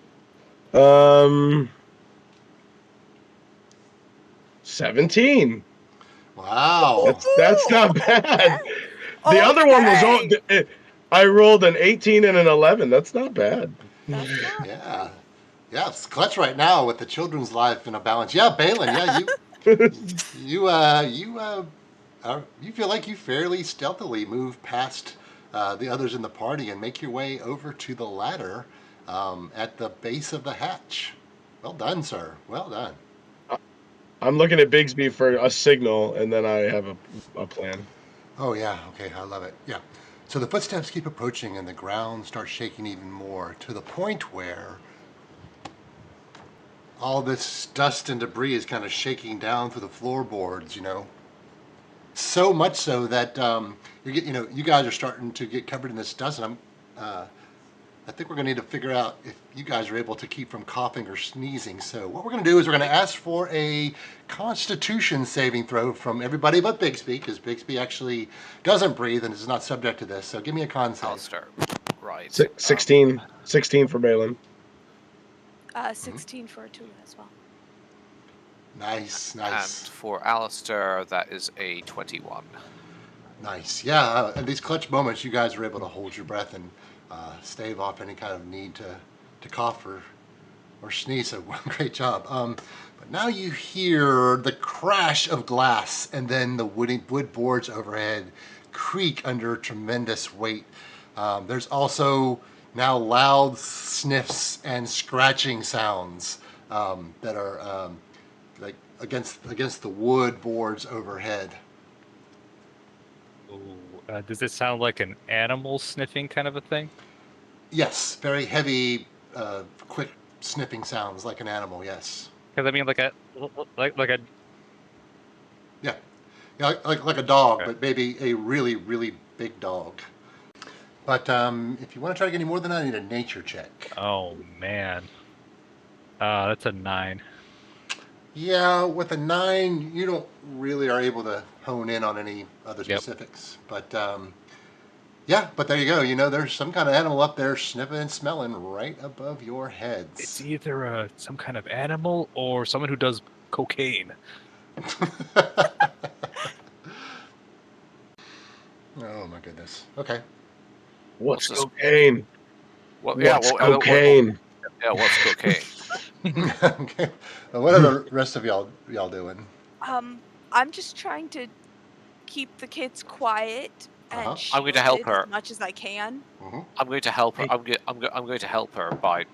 Speaker 2: 17.
Speaker 1: Wow.
Speaker 2: That's not bad.
Speaker 4: Okay.
Speaker 2: The other one
Speaker 4: Okay.
Speaker 2: was I rolled an 18 and an 11. That's not bad.
Speaker 4: That's not-
Speaker 1: Yeah. Yeah, it's clutch right now with the children's life in a balance. Yeah, Balin, yeah, you feel like you fairly stealthily move past the others in the party and make your way over to the ladder at the base of the hatch. Well done, sir. Well done.
Speaker 2: I'm looking at Bigsby for a signal, and then I have a plan.
Speaker 1: Oh, yeah. Okay, I love it. Yeah. So the footsteps keep approaching, and the ground starts shaking even more to the point where all this dust and debris is kind of shaking down through the floorboards. So much so that you guys are starting to get covered in this dust, and I think we're going to need to figure out if you guys are able to keep from coughing or sneezing. So what we're going to do is we're going to ask for a Constitution saving throw from everybody but Bigsby, because Bigsby actually doesn't breathe and is not subject to this. So give me a con save.
Speaker 3: Alistair. Right.
Speaker 2: 16 for Balin.
Speaker 4: 16 for a 2 as well.
Speaker 1: Nice.
Speaker 3: And for Alistair, that is a 21.
Speaker 1: Nice. Yeah, at these clutch moments, you guys are able to hold your breath and stave off any kind of need to cough or sneeze. So great job. But now you hear the crash of glass, and then the wood boards overhead creak under tremendous weight. There's also now loud sniffs and scratching sounds that are like against the wood boards overhead.
Speaker 5: Ooh, does it sound like an animal sniffing kind of a thing?
Speaker 1: Yes, very heavy, quick sniffing sounds like an animal. Yes.
Speaker 5: Because I mean, like a
Speaker 1: Yeah, like a dog,
Speaker 5: Okay.
Speaker 1: but maybe a really, really big dog. But if you want to try to get any more than that, I need a nature check.
Speaker 5: Oh man. That's a 9.
Speaker 1: Yeah, with a 9, you don't really are able to hone in on any other
Speaker 5: Yep.
Speaker 1: specifics. But yeah, but there you go. You know, there's some kind of animal up there sniffing and smelling right above your heads.
Speaker 5: It's either some kind of animal or someone who does cocaine.
Speaker 1: Oh my goodness. Okay.
Speaker 2: What's
Speaker 3: What's this-
Speaker 2: cocaine?
Speaker 3: Well, yeah,
Speaker 2: What's
Speaker 3: well,
Speaker 2: cocaine?
Speaker 3: yeah, what's cocaine?
Speaker 1: Okay. Well, what are the rest of y'all doing?
Speaker 4: I'm just trying to keep the kids quiet
Speaker 1: Uh-huh.
Speaker 4: and
Speaker 3: I'm going to help
Speaker 4: shielded
Speaker 3: her.
Speaker 4: as much as I can.
Speaker 1: Mm-hmm.
Speaker 3: I'm going to help her.
Speaker 5: Hey.
Speaker 3: I'm going to help her by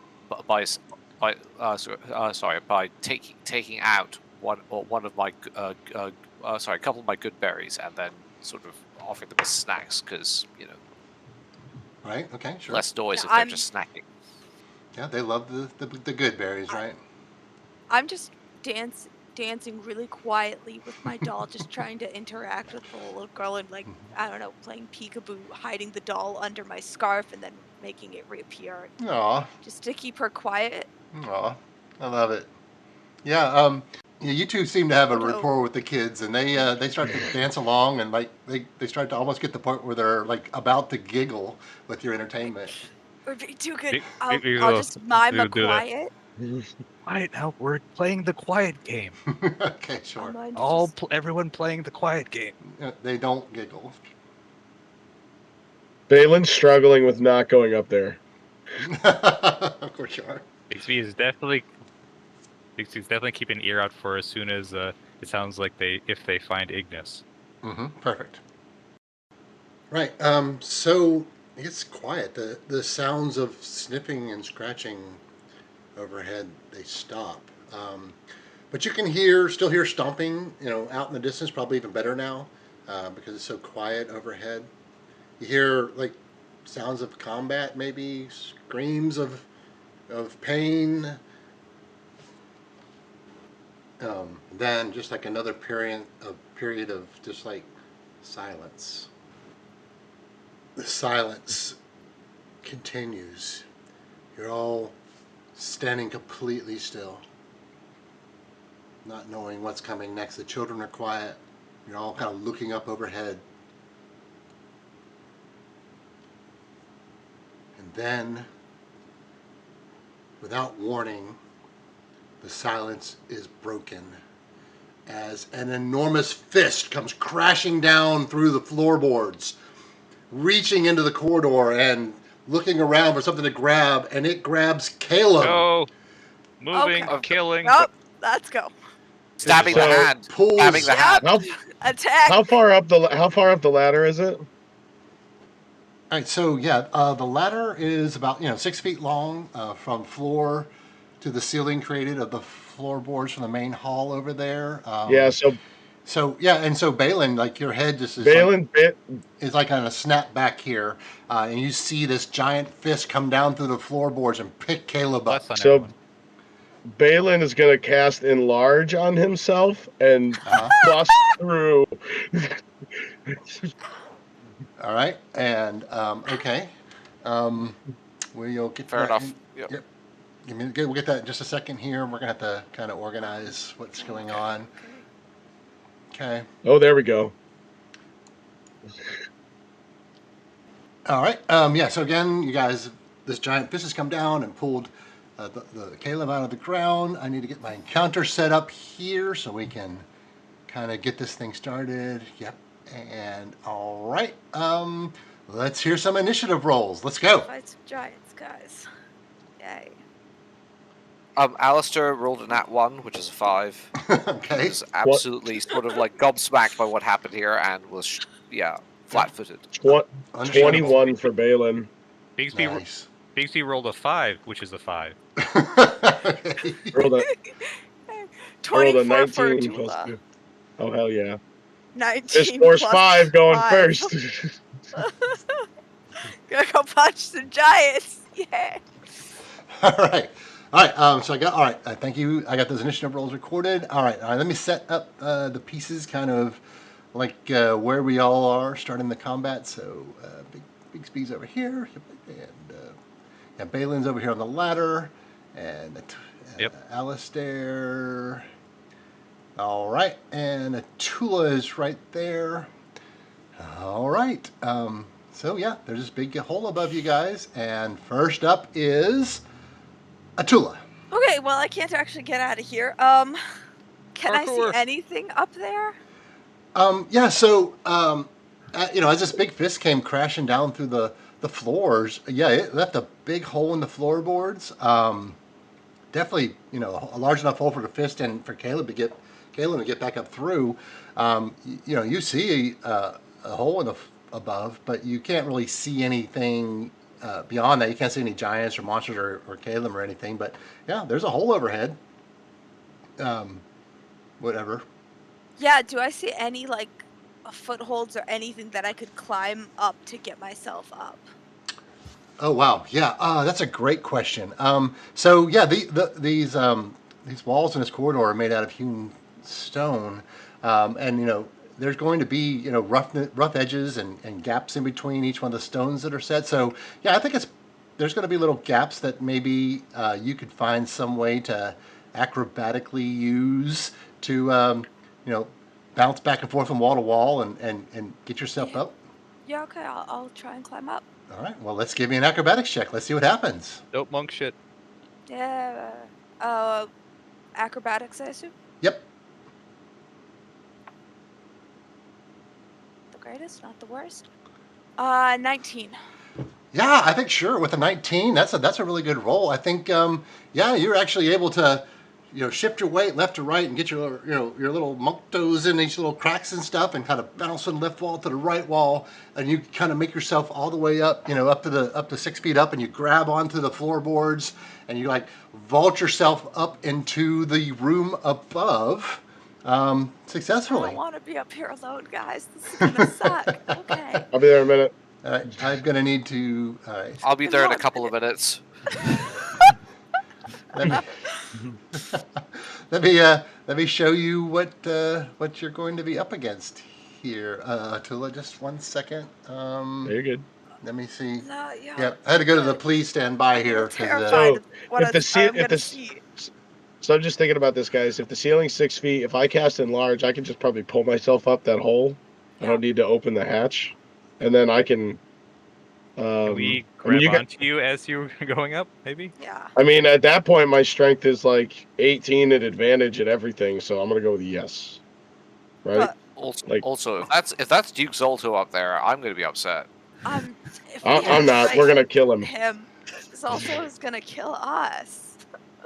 Speaker 3: taking out one of my a couple of my good berries and then sort of offering them as snacks because
Speaker 1: Right. Okay. Sure.
Speaker 3: less noise
Speaker 4: Yeah,
Speaker 3: if they're
Speaker 4: I'm-
Speaker 3: just snacking.
Speaker 1: Yeah, they love the good berries, right?
Speaker 4: I'm just dancing really quietly with my doll, just trying to interact with the little girl and like I don't know, playing peekaboo, hiding the doll under my scarf and then making it reappear,
Speaker 1: Aw.
Speaker 4: just to keep her quiet.
Speaker 1: Aw. I love it. Yeah. Yeah, you two seem to have a
Speaker 4: Oh, no.
Speaker 1: rapport with the kids, and they start to dance along, and like they start to almost get to the point where they're like about to giggle with your entertainment.
Speaker 4: Would be too good.
Speaker 5: We-
Speaker 4: I'll
Speaker 5: will
Speaker 4: just mime a
Speaker 5: do that.
Speaker 4: quiet.
Speaker 5: Quiet now. We're playing the quiet game.
Speaker 1: Okay, sure.
Speaker 4: Mine
Speaker 5: All
Speaker 4: just-
Speaker 5: everyone playing the quiet game.
Speaker 1: They don't giggle.
Speaker 2: Balin's struggling with not going up there.
Speaker 1: Of course you are.
Speaker 5: Bixby's definitely keeping an ear out for as soon as it sounds like if they find Ignis.
Speaker 1: Mm-hmm. Perfect. Right. So it's quiet. The sounds of sniffing and scratching overhead, they stop. But you can still hear stomping. You know, out in the distance. Probably even better now because it's so quiet overhead. You hear like sounds of combat, maybe screams of pain. Then just like another period of just like silence. The silence continues. You're all standing completely still, not knowing what's coming next. The children are quiet. You're all kind of looking up overhead. And then, without warning, the silence is broken as an enormous fist comes crashing down through the floorboards, reaching into the corridor and looking around for something to grab, and it grabs Caleb.
Speaker 5: Go, moving,
Speaker 4: Okay.
Speaker 5: killing.
Speaker 4: Nope, let's go.
Speaker 3: Stabbing
Speaker 2: So-
Speaker 3: the hand.
Speaker 1: Pulls.
Speaker 3: Stabbing the
Speaker 4: Yep.
Speaker 3: hand.
Speaker 4: Attack.
Speaker 2: How far up the ladder is it?
Speaker 1: All right, so yeah, the ladder is about 6 feet long from floor to the ceiling created of the floorboards from the main hall over there.
Speaker 2: Yeah, so
Speaker 1: So yeah, and so Balin, like your head just is
Speaker 2: Balin
Speaker 1: is like on a snap back here, and you see this giant fist come down through the floorboards and pick Caleb up.
Speaker 5: Bless on
Speaker 2: So-
Speaker 5: everyone.
Speaker 2: Balin is gonna cast enlarge on himself and
Speaker 1: Uh-huh.
Speaker 2: bust through.
Speaker 1: All right, and okay, we'll get
Speaker 3: Fair
Speaker 1: that
Speaker 3: enough.
Speaker 1: in-
Speaker 3: Yep.
Speaker 1: Yep. We'll get that in just a second here. We're gonna have to kind of organize what's going on. Okay.
Speaker 2: Oh, there we go.
Speaker 1: All right. Yeah. So again, you guys, this giant fish has come down and pulled the Caleb out of the ground. I need to get my encounter set up here so we can kind of get this thing started. Yep. And all right. Let's hear some initiative rolls. Let's go.
Speaker 4: Fight some giants, guys. Yay.
Speaker 3: Alistair rolled a nat 1, which is a 5. He
Speaker 1: Okay.
Speaker 3: was absolutely sort of like gobsmacked by what happened here and was, flat-footed.
Speaker 2: 21 for Balin.
Speaker 5: Bigsby,
Speaker 1: Nice.
Speaker 5: Bigsby rolled a 5, which is a 5.
Speaker 1: Okay.
Speaker 2: Rolled a
Speaker 4: 24 for
Speaker 2: 19 plus
Speaker 4: Tula.
Speaker 2: 2. Oh hell yeah!
Speaker 4: 19
Speaker 2: This force
Speaker 4: plus
Speaker 2: 5 going
Speaker 4: 5.
Speaker 2: first.
Speaker 4: Gonna go punch some giants. Yeah.
Speaker 1: All right. All right. So I got. All right. Thank you. I got those initiative rolls recorded. All right. All right. Let me set up the pieces, kind of like where we all are starting the combat. So Big Speed's over here, and yeah, Balin's over here on the ladder, and
Speaker 5: Yep.
Speaker 1: Alistair. All right, and Atula is right there. All right. So yeah, there's this big hole above you guys, and first up is Atula.
Speaker 4: Okay, well, I can't actually get out of here. Can I see
Speaker 5: Parkour.
Speaker 4: anything up there?
Speaker 1: Yeah. So as this big fist came crashing down through the floors, yeah, it left a big hole in the floorboards. Definitely, a large enough hole for the fist and for Caleb to get back up through. You see a hole in the above, but you can't really see anything beyond that. You can't see any giants or monsters or Caleb or anything. But yeah, there's a hole overhead. Whatever.
Speaker 4: Yeah, do I see any, like, footholds or anything that I could climb up to get myself up?
Speaker 1: Oh wow, yeah, that's a great question. So yeah, these walls in this corridor are made out of hewn stone, and there's going to be rough edges and gaps in between each one of the stones that are set. So yeah, I think there's going to be little gaps that maybe you could find some way to acrobatically use to bounce back and forth from wall to wall and get yourself
Speaker 4: Yeah.
Speaker 1: up.
Speaker 4: Yeah, okay, I'll try and climb up.
Speaker 1: All right, well, let's give you an acrobatics check. Let's see what happens.
Speaker 5: Dope monk shit.
Speaker 4: Yeah. Acrobatics, I assume?
Speaker 1: Yep.
Speaker 4: The greatest, not the worst. 19.
Speaker 1: Yeah, I think sure with a 19, that's a really good roll. I think you're actually able to shift your weight left to right and get your your little monk toes in these little cracks and stuff and kind of bounce from the left wall to the right wall, and you kind of make yourself all the way up, up to 6 feet up, and you grab onto the floorboards and you like vault yourself up into the room above
Speaker 4: I
Speaker 1: successfully.
Speaker 4: don't want to be up here alone, guys. This is gonna suck. Okay.
Speaker 2: I'll be there in a minute.
Speaker 1: I'm gonna need to.
Speaker 3: I'll be there in a
Speaker 4: Not
Speaker 3: couple of minutes.
Speaker 1: Let me, let me show you what you're going to be up against here, Tula. Just 1 second.
Speaker 2: You're good.
Speaker 1: Let me see.
Speaker 4: No, yeah.
Speaker 1: Yep, I had to go to the please stand by here. 'Cause,
Speaker 4: Terrified
Speaker 2: So,
Speaker 4: of what
Speaker 2: if the
Speaker 4: I'm
Speaker 2: if
Speaker 4: gonna
Speaker 2: the
Speaker 4: see.
Speaker 2: So I'm just thinking about this, guys. If the ceiling's 6 feet, if I cast enlarge, I can just probably pull myself up that hole. I
Speaker 4: Yeah.
Speaker 2: don't need to open the hatch, and then I can.
Speaker 5: Can we
Speaker 2: I mean,
Speaker 5: grab
Speaker 2: you got.
Speaker 5: onto you as you're going up, maybe?
Speaker 4: Yeah.
Speaker 2: I mean, at that point, my strength is like 18 at advantage at everything, so I'm gonna go with a yes. Right?
Speaker 4: But
Speaker 3: Also, if that's Duke Zolto up there, I'm going to be upset.
Speaker 4: if we have
Speaker 2: I'm
Speaker 4: to
Speaker 2: not.
Speaker 4: fight
Speaker 2: We're gonna kill him.
Speaker 4: him, Zolto is gonna kill us.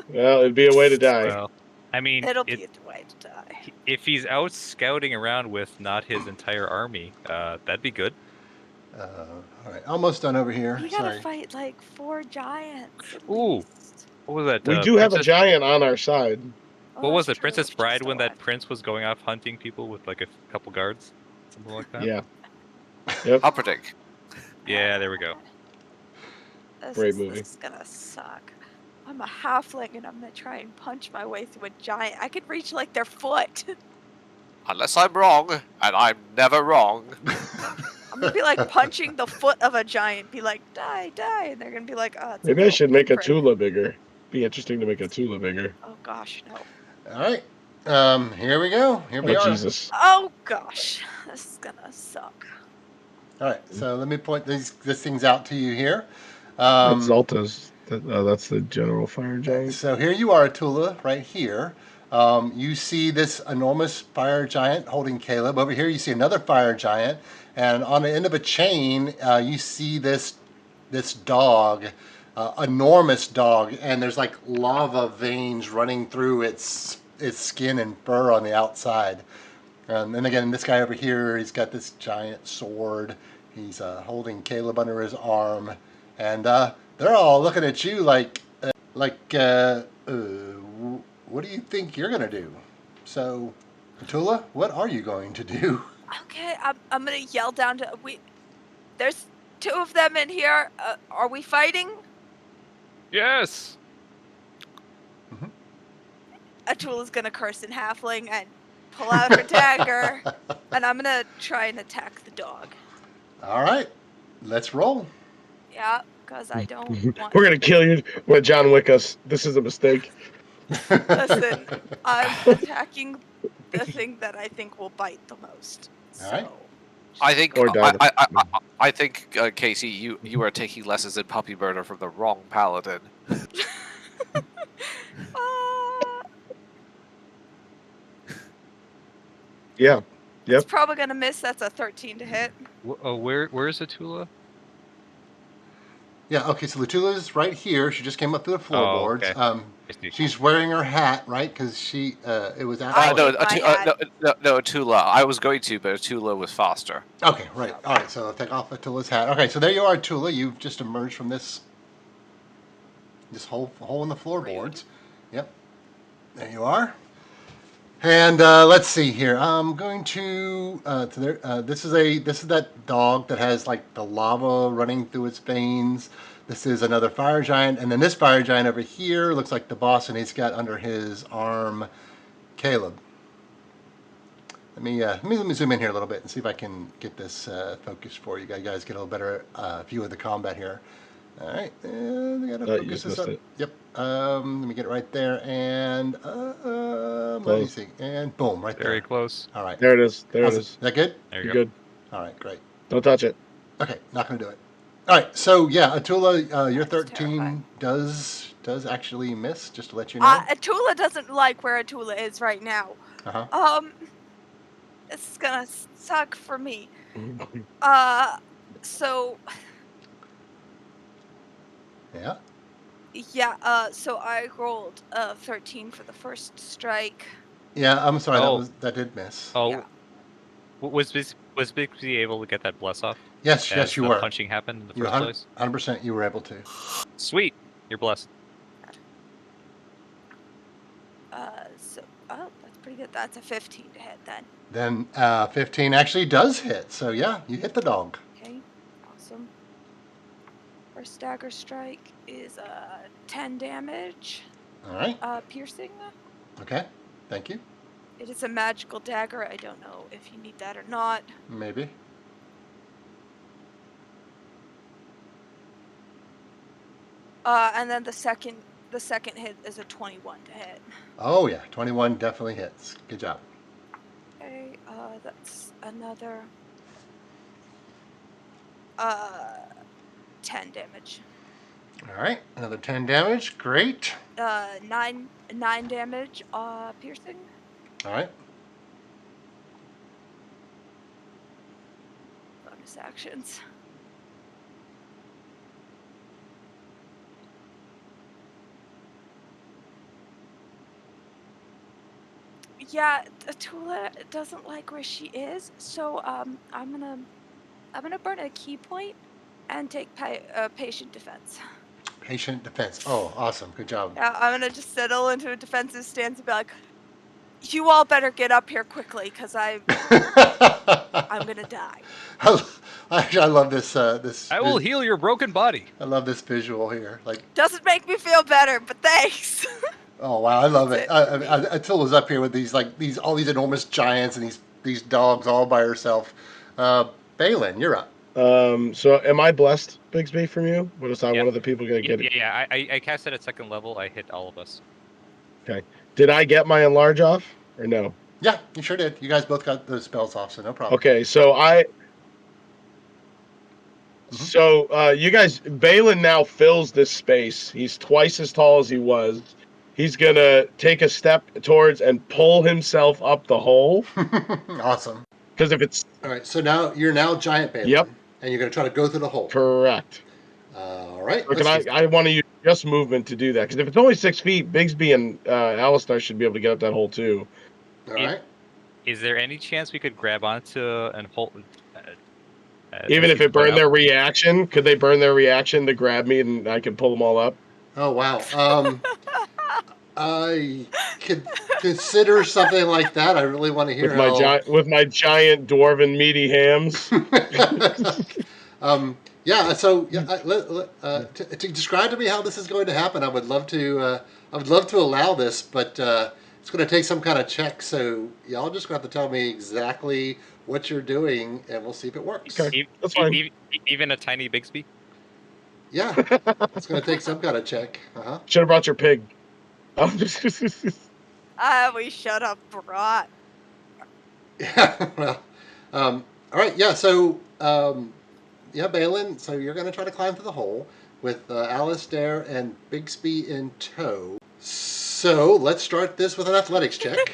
Speaker 2: Well, it'd be a way to die.
Speaker 5: Well, I mean,
Speaker 4: It'll be a way to die.
Speaker 5: if he's out scouting around with not his entire army, that'd be good.
Speaker 1: all right, almost done over here.
Speaker 4: We gotta
Speaker 1: Sorry.
Speaker 4: fight like 4 giants. At
Speaker 5: Ooh.
Speaker 4: least.
Speaker 5: What was that?
Speaker 2: We do have a
Speaker 5: Princess-
Speaker 2: giant on our side.
Speaker 4: Oh,
Speaker 5: What was
Speaker 4: that's
Speaker 5: it?
Speaker 4: true,
Speaker 5: Princess
Speaker 4: we just
Speaker 5: Bride when that
Speaker 4: don't
Speaker 5: prince was going off hunting people with like a couple guards, something like that.
Speaker 2: Yeah. Yep.
Speaker 3: I'll predict.
Speaker 5: Yeah, there we go.
Speaker 2: Great movie.
Speaker 4: This is gonna suck. I'm a halfling and I'm gonna try and punch my way through a giant. I could reach like their foot.
Speaker 3: Unless I'm wrong, and I'm never wrong.
Speaker 4: I'm gonna be like punching the foot of a giant, be like, die, die, and they're gonna be like, oh, it's a
Speaker 2: Maybe I
Speaker 4: little
Speaker 2: should make a
Speaker 4: pinprick.
Speaker 2: Tula bigger. Be interesting to make a Tula bigger.
Speaker 4: Oh gosh, no.
Speaker 1: All right. Here we go. Here we
Speaker 2: Oh
Speaker 1: are.
Speaker 2: Jesus!
Speaker 4: Oh gosh, this is gonna suck.
Speaker 1: All right. So let me point this things out to you here.
Speaker 2: That's Zalta's. That's the general fire giant.
Speaker 1: So here you are, Atula, right here. You see this enormous fire giant holding Caleb. Over here, you see another fire giant, and on the end of a chain, you see this dog, enormous dog, and there's like lava veins running through its skin and fur on the outside. And again, this guy over here, he's got this giant sword. He's holding Caleb under his arm, and they're all looking at you like, what do you think you're gonna do? So, Atula, what are you going to do?
Speaker 4: Okay, I'm gonna yell down to There's 2 of them in here. Are we fighting?
Speaker 5: Yes.
Speaker 4: Atula's gonna curse in halfling and pull out her dagger, and I'm gonna try and attack the dog.
Speaker 1: All right, let's roll.
Speaker 4: Yeah, because I don't want.
Speaker 2: We're gonna kill you. Well, John Wick us. This is a mistake.
Speaker 4: Listen, I'm attacking the thing that I think will bite the most.
Speaker 1: All right.
Speaker 4: So,
Speaker 3: I think
Speaker 2: Or die.
Speaker 3: I think Casey, you are taking lessons in puppy murder from the wrong paladin.
Speaker 4: uh,
Speaker 2: Yeah. Yep.
Speaker 4: it's probably gonna miss. That's a 13 to hit.
Speaker 5: Where's Atula?
Speaker 1: Yeah. Okay. So Lutula's right here. She just came up through the floorboards.
Speaker 5: okay. I see.
Speaker 1: She's wearing her hat, right? Because she it was
Speaker 4: I
Speaker 1: after.
Speaker 3: No,
Speaker 4: hit my hat.
Speaker 3: no, Atula. I was going to, but Atula was faster.
Speaker 1: Okay. Right. All right. So I'll take off Atula's hat. Okay. So there you are, Atula. You've just emerged from this hole in the floorboards. Yep. There you are. And let's see here. I'm going to there. This is that dog that has like the lava running through its veins. This is another fire giant, and then this fire giant over here looks like the boss, and he's got under his arm Caleb. Let me zoom in here a little bit and see if I can get this focused for you guys. Get a little better view of the combat here. All right, and we gotta
Speaker 2: You
Speaker 1: focus
Speaker 2: just
Speaker 1: this
Speaker 2: missed
Speaker 1: up.
Speaker 2: it.
Speaker 1: Yep. Let me get it right there, and let me
Speaker 2: Close.
Speaker 1: see, and boom, right
Speaker 5: Very
Speaker 1: there.
Speaker 5: close.
Speaker 1: All right.
Speaker 2: There it is. There
Speaker 1: How's
Speaker 2: it
Speaker 1: it?
Speaker 2: is.
Speaker 1: Is that good?
Speaker 5: There you
Speaker 2: You're
Speaker 5: go.
Speaker 2: good.
Speaker 1: All right, great.
Speaker 2: Don't touch it.
Speaker 1: Okay, not gonna do it. All right, so yeah, Atula, your
Speaker 4: That's
Speaker 1: 13
Speaker 4: terrifying.
Speaker 1: does actually miss. Just to let you know.
Speaker 4: Atula doesn't like where Atula is right now.
Speaker 1: Uh-huh.
Speaker 4: This is gonna suck for me. So
Speaker 1: Yeah.
Speaker 4: yeah, so I rolled 13 for the first strike.
Speaker 1: Yeah. I'm sorry.
Speaker 5: Oh.
Speaker 1: That did miss.
Speaker 5: Oh,
Speaker 4: Yeah.
Speaker 5: was Bixby able to get that bless off
Speaker 1: Yes.
Speaker 5: as
Speaker 1: Yes, you
Speaker 5: the
Speaker 1: were.
Speaker 5: punching happened in the
Speaker 1: You
Speaker 5: first place?
Speaker 1: 100% you were able to.
Speaker 5: Sweet, you're blessed.
Speaker 4: So that's pretty good. That's a 15 to hit then.
Speaker 1: Then 15 actually does hit. So yeah, you hit the dog.
Speaker 4: Okay, awesome. First dagger strike is 10 damage.
Speaker 1: All right.
Speaker 4: Piercing.
Speaker 1: Okay. Thank you.
Speaker 4: It is a magical dagger. I don't know if you need that or not.
Speaker 1: Maybe.
Speaker 4: And then the second hit is a 21 to hit.
Speaker 1: Oh yeah, 21 definitely hits. Good job.
Speaker 4: Okay, that's another 10 damage.
Speaker 1: All right, another 10 damage. Great.
Speaker 4: 9 damage piercing.
Speaker 1: All right.
Speaker 4: Bonus actions. Yeah, Atula doesn't like where she is, so I'm gonna burn a key point and take patient defense.
Speaker 1: Patient defense. Oh, awesome. Good job.
Speaker 4: Yeah, I'm gonna just settle into a defensive stance and be like, "You all better get up here quickly, cause I'm gonna die."
Speaker 1: I love this. This.
Speaker 5: I will heal your broken body.
Speaker 1: I love this visual here. Like,
Speaker 4: Doesn't make me feel better, but thanks.
Speaker 1: oh wow, I love it.
Speaker 4: That's
Speaker 1: Attila's up here with all these enormous giants and these dogs all by herself. Balin, you're up.
Speaker 2: So am I blessed, Bigsby, from you? What is I
Speaker 5: Yeah.
Speaker 2: one of the people gonna get it?
Speaker 5: Yeah. I cast it at second level. I hit all of us.
Speaker 2: Did I get my enlarge off or no?
Speaker 1: Yeah, you sure did. You guys both got those spells off, so no problem.
Speaker 2: Okay, so you guys, Balin now fills this space. He's twice as tall as he was. He's gonna take a step towards and pull himself up the hole.
Speaker 1: Awesome.
Speaker 2: Because if it's
Speaker 1: All right, so you're now giant Balin.
Speaker 2: Yep.
Speaker 1: And you're gonna try to go through the hole.
Speaker 2: correct,
Speaker 1: All right.
Speaker 2: or can I want to use just movement to do that. Because if it's only 6 feet, Bigsby and Alistar should be able to get up that hole too.
Speaker 1: All right.
Speaker 5: Is there any chance we could grab onto and hold?
Speaker 2: Even if it burned their reaction, could they burn their reaction to grab me and I could pull them all up?
Speaker 1: Oh wow. I could consider something like that. I really want to hear
Speaker 2: With my giant dwarven meaty hams.
Speaker 1: Yeah. So to describe to me how this is going to happen, I would love to. I would love to allow this, but it's going to take some kind of check. So y'all just got to tell me exactly what you're doing, and we'll see if it works.
Speaker 2: Okay. That's fine.
Speaker 5: Even a tiny Bixby.
Speaker 1: Yeah, it's going to take some kind of check. Uh-huh.
Speaker 2: Should have brought your pig.
Speaker 4: We should have brought.
Speaker 1: Yeah. Well. All right. Yeah. So. Yeah, Balin. So you're going to try to climb through the hole with Alistair and Bixby in tow. So let's start this with an athletics check.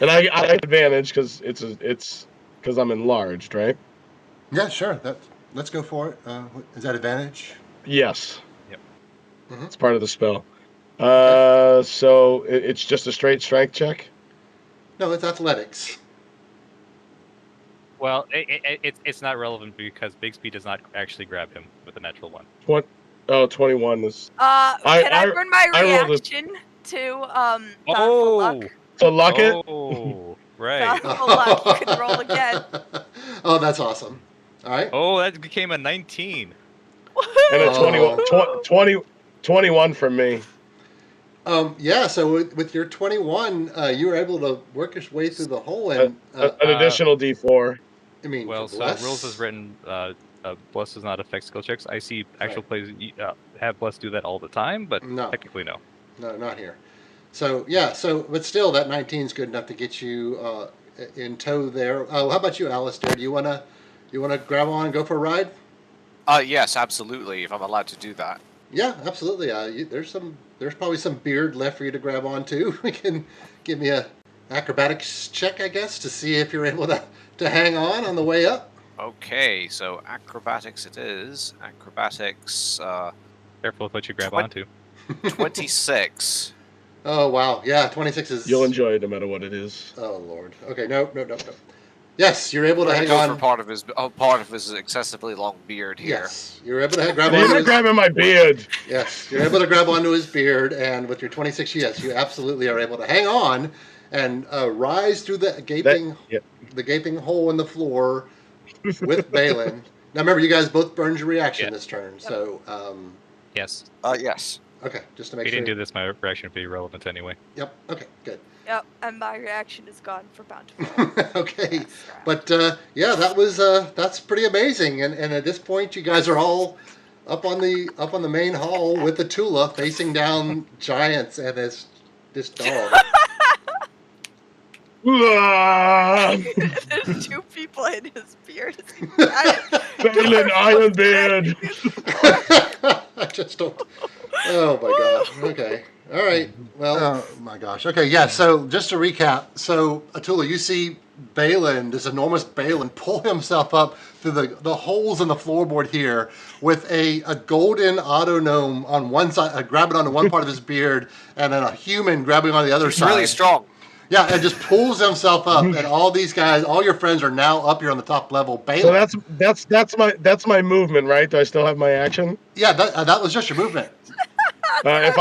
Speaker 2: And I have advantage because it's because I'm enlarged, right?
Speaker 1: Yeah, sure. Let's go for it. Is that advantage?
Speaker 2: Yes.
Speaker 5: Yep.
Speaker 1: Mhm.
Speaker 2: It's part of the spell. So it's just a straight strength check.
Speaker 1: No, it's athletics.
Speaker 5: Well, it's not relevant because Bixby does not actually grab him with a natural one.
Speaker 2: 21 is.
Speaker 4: Can I burn my
Speaker 2: I rolled a-
Speaker 4: reaction to Thoughtful Luck?
Speaker 2: So luck it.
Speaker 5: Oh, right.
Speaker 4: Thoughtful Luck, you can roll again.
Speaker 1: Oh, that's awesome. All right.
Speaker 5: Oh, that became a 19.
Speaker 2: And a
Speaker 1: Oh.
Speaker 2: 21 from me.
Speaker 1: Yeah. So with your 21, you were able to work your way through the hole, and
Speaker 2: An additional D4.
Speaker 1: I mean,
Speaker 5: Well,
Speaker 1: for
Speaker 5: so
Speaker 1: Bless.
Speaker 5: rules is written. Bless does not affect skill checks. I see actual players have Bless do that all the time, but
Speaker 1: No.
Speaker 5: technically no.
Speaker 1: No, not here. So yeah. So, but still, that 19 is good enough to get you in tow there. How about you, Alistair? Do you wanna grab on and go for a ride?
Speaker 3: Yes, absolutely. If I'm allowed to do that.
Speaker 1: Yeah, absolutely. There's probably some beard left for you to grab onto. We can give me a acrobatics check, I guess, to see if you're able to hang on the way up.
Speaker 3: Okay, so acrobatics it is. Acrobatics,
Speaker 5: Careful with what you grab
Speaker 3: Twen-
Speaker 5: onto.
Speaker 3: 26.
Speaker 1: Oh wow, yeah, 26 is.
Speaker 2: You'll enjoy it no matter what it is.
Speaker 1: Oh lord. Okay, no. Yes, you're able to
Speaker 3: Let
Speaker 1: hang
Speaker 3: go for
Speaker 1: on.
Speaker 3: part of his excessively long beard here.
Speaker 1: Yes, you're able to grab
Speaker 2: You're
Speaker 1: onto
Speaker 2: not
Speaker 1: his.
Speaker 2: grabbing my beard.
Speaker 1: Yes, you're able to grab onto his beard, and with your 26, yes, you absolutely are able to hang on and rise through the gaping hole in the floor with Balin. Now remember, you guys both burned your reaction
Speaker 5: Yeah.
Speaker 1: this turn, so
Speaker 5: Yes.
Speaker 3: Yes.
Speaker 1: okay, just to
Speaker 5: If
Speaker 1: make
Speaker 5: you
Speaker 1: sure.
Speaker 5: didn't do this, my reaction would be irrelevant anyway.
Speaker 1: Yep. Okay. Good.
Speaker 4: Yep, and my reaction is gone for Bountiful.
Speaker 1: Okay.
Speaker 4: Yes, right.
Speaker 1: But yeah, that's pretty amazing. And at this point, you guys are all up on the main hall with the Tula facing down giants and this dog.
Speaker 4: There's two people in his beard.
Speaker 2: Balin Ironbeard.
Speaker 1: I just don't. Oh my gosh. Okay. All right. Well. Oh my gosh. Okay. Yeah. So just to recap. So Atula, you see Balin, this enormous Balin, pull himself up through the holes in the floorboard here with a golden auto gnome on one side, grabbing onto one part of his beard, and then a human grabbing on the other
Speaker 3: He's
Speaker 1: side.
Speaker 3: really strong.
Speaker 1: Yeah, and just pulls himself up, and all these guys, all your friends are now up here on the top level. Balin.
Speaker 2: So that's my movement, right? Do I still have my action?
Speaker 1: Yeah, that was just your movement.
Speaker 2: If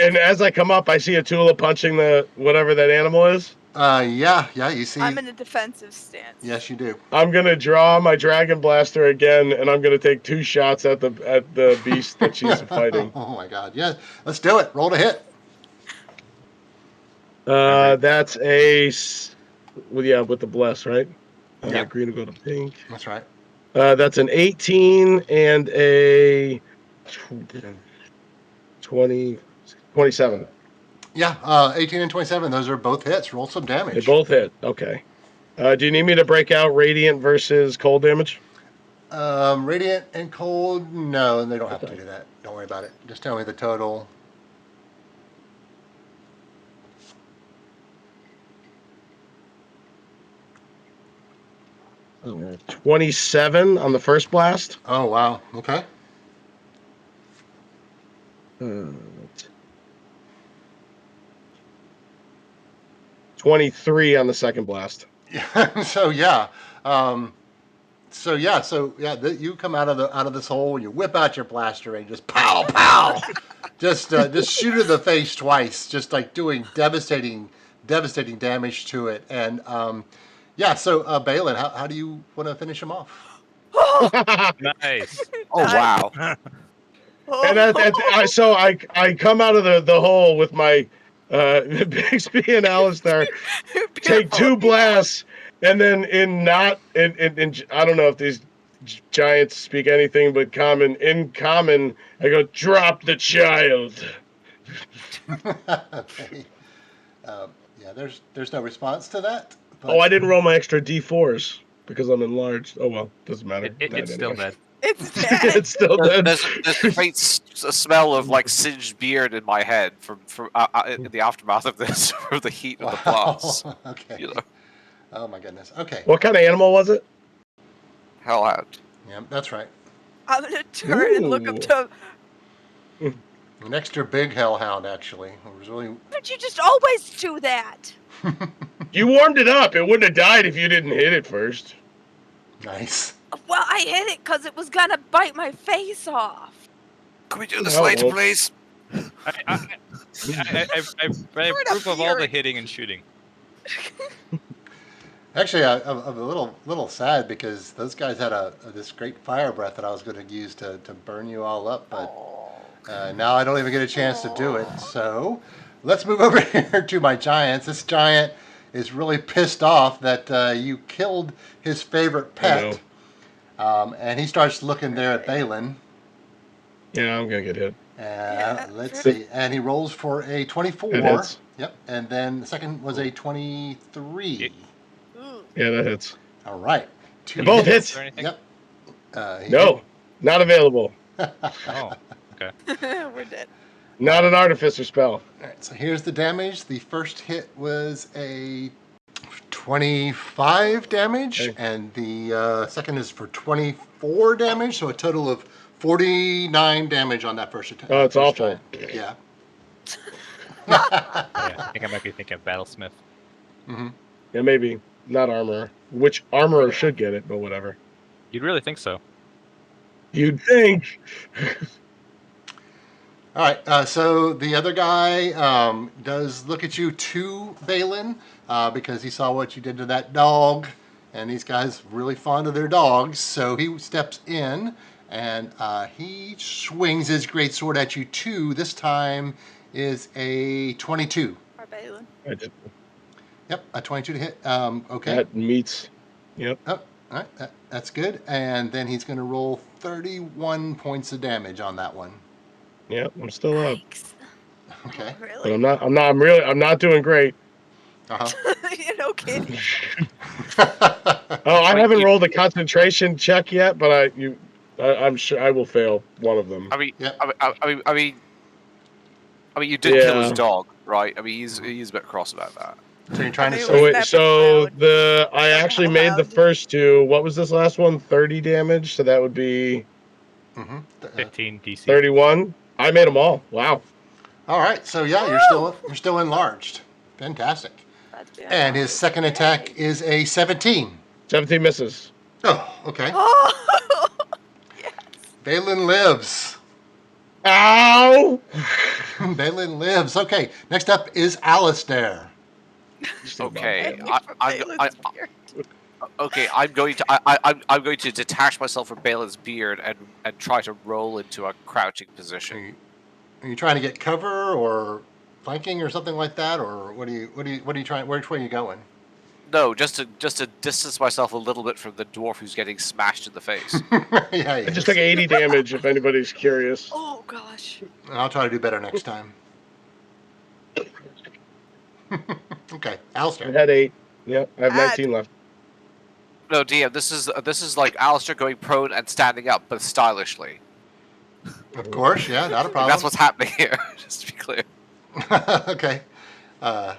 Speaker 2: and as I come up, I see a Tula punching the whatever that animal is.
Speaker 1: Yeah, you see.
Speaker 4: I'm in a defensive stance.
Speaker 1: Yes, you do.
Speaker 2: I'm gonna draw my dragon blaster again, and I'm gonna take 2 shots at the beast that she's fighting.
Speaker 1: Oh my god, yeah. Let's do it. Roll to hit.
Speaker 2: That's with the bless, right?
Speaker 1: Yeah.
Speaker 2: Green will go to pink.
Speaker 1: That's right.
Speaker 2: That's an 18 and a 27.
Speaker 1: Yeah, 18 and 27. Those are both hits. Roll some
Speaker 2: They
Speaker 1: damage.
Speaker 2: both hit. Okay. Do you need me to break out radiant versus cold damage?
Speaker 1: Radiant and cold. No, they don't have to do that. Don't worry about it. Just tell me the total.
Speaker 2: Oh, 27 on the first blast.
Speaker 1: Oh wow. Okay.
Speaker 2: 23 on the second blast.
Speaker 1: Yeah. You come out of this hole and you whip out your blaster and just pow pow, just shoot it in the face twice, just like doing devastating damage to it. And Balin, how do you want to finish him off?
Speaker 5: Nice.
Speaker 3: Oh, wow.
Speaker 2: And I come out of the hole with my Bixby and Alistair take 2 blasts, and then in I don't know if these giants speak anything but common. In common, I go, drop the child.
Speaker 1: Okay. Yeah, there's no response to that. But...
Speaker 2: Oh, I didn't roll my extra D4s because I'm enlarged. Oh well, doesn't matter.
Speaker 5: It's still dead.
Speaker 4: It's dead.
Speaker 2: It's still dead.
Speaker 3: There's a faint smell of like singed beard in my head from in the aftermath of this, from the heat of the blast.
Speaker 1: Okay.
Speaker 3: You know,
Speaker 1: Oh my goodness. Okay.
Speaker 2: What kind of animal was it?
Speaker 3: hellhound.
Speaker 1: Yeah, that's right.
Speaker 4: I'm gonna turn and look up to.
Speaker 1: An extra big hellhound, actually. It was really.
Speaker 4: But you just always do that.
Speaker 2: You warmed it up. It wouldn't have died if you didn't hit it first.
Speaker 1: Nice.
Speaker 4: Well, I hit it because it was gonna bite my face off.
Speaker 3: Can we do this
Speaker 2: No.
Speaker 3: later, please?
Speaker 5: I have proof of all the hitting and shooting.
Speaker 1: Actually, I'm a little sad because those guys had this great fire breath that I was going to use to burn you all up, but now I don't even get a chance to do it. So let's move over here to my giants. This giant is really pissed off that you killed his favorite pet, and he starts looking there at Balin.
Speaker 2: Yeah, I'm gonna get hit.
Speaker 1: Let's see, and he rolls for a 24.
Speaker 2: It hits.
Speaker 1: Yep, and then the second was a 23.
Speaker 2: Yeah, that hits.
Speaker 1: All right.
Speaker 2: They both hits.
Speaker 5: Is there anything?
Speaker 1: Yep.
Speaker 2: No, not available.
Speaker 5: Oh, okay.
Speaker 4: We're dead.
Speaker 2: Not an artificer spell.
Speaker 1: All right, so here's the damage. The first hit was a 25 damage,
Speaker 2: Okay.
Speaker 1: and the second is for 24 damage, so a total of 49 damage on that first attack.
Speaker 2: Oh, it's
Speaker 1: first
Speaker 2: awful.
Speaker 1: giant. Yeah.
Speaker 5: Yeah, I think I might be thinking of Battlesmith.
Speaker 1: hmm
Speaker 2: Yeah, maybe not armor. Which armorer should get it, but whatever.
Speaker 5: You'd really think so.
Speaker 2: You'd think.
Speaker 1: All right, so the other guy does look at you too, Balin, because he saw what you did to that dog, and these guys really fond of their dogs. So he steps in and he swings his greatsword at you too. This time is a 22.
Speaker 4: Our Balin.
Speaker 2: I just,
Speaker 1: Yep, a 22 to hit. Okay.
Speaker 2: that meets. Yep.
Speaker 1: Oh, all right, that's good. And then he's going to roll 31 points of damage on that one.
Speaker 2: Yep. I'm still up,
Speaker 4: Yikes.
Speaker 1: Okay.
Speaker 2: but
Speaker 4: Really?
Speaker 2: I'm not doing great.
Speaker 1: Uh-huh.
Speaker 4: You know, kidding.
Speaker 2: Oh, I
Speaker 3: Wait,
Speaker 2: haven't
Speaker 3: you-
Speaker 2: rolled a concentration check yet, but I'm sure I will fail one of them.
Speaker 3: I mean,
Speaker 1: Yep.
Speaker 3: I mean, you did kill his
Speaker 2: Yeah.
Speaker 3: dog, right? I mean, he's a bit cross about that.
Speaker 1: So you're trying to
Speaker 4: I mean,
Speaker 2: So
Speaker 1: say
Speaker 4: wait,
Speaker 2: wait, so
Speaker 4: Snap
Speaker 2: I actually made the
Speaker 4: Hellhound.
Speaker 2: first two. What was this last one? 30 damage. So that would be
Speaker 5: 15 DC.
Speaker 2: 31. I made them all. Wow.
Speaker 1: all right, so yeah, you're still enlarged. Fantastic.
Speaker 4: That's bad.
Speaker 1: And his second attack is a 17.
Speaker 2: 17 misses.
Speaker 1: Oh, okay.
Speaker 4: Oh!
Speaker 1: Balin lives.
Speaker 2: Ow!
Speaker 1: Balin lives. Okay, next up is Alistair.
Speaker 3: Okay,
Speaker 4: From
Speaker 3: I'm going to I'm going to detach myself from Balin's beard and try to roll into a crouching
Speaker 1: Are
Speaker 3: position.
Speaker 1: you trying to get cover or flanking or something like that, or what are you trying? Which way are you going?
Speaker 3: No, just to distance myself a little bit from the dwarf who's getting smashed in the face.
Speaker 1: Yeah,
Speaker 2: I just took 80 damage if anybody's curious.
Speaker 4: Oh gosh.
Speaker 1: I'll try to do better next time. Okay,
Speaker 2: I
Speaker 1: Alistair.
Speaker 2: had 8. Yep, I have
Speaker 4: Add.
Speaker 2: 19 left.
Speaker 3: No, DM, this is like Alistair going prone and standing up, but stylishly.
Speaker 1: Of course, yeah, not a problem.
Speaker 3: That's what's happening here. Just to be clear.
Speaker 1: Okay.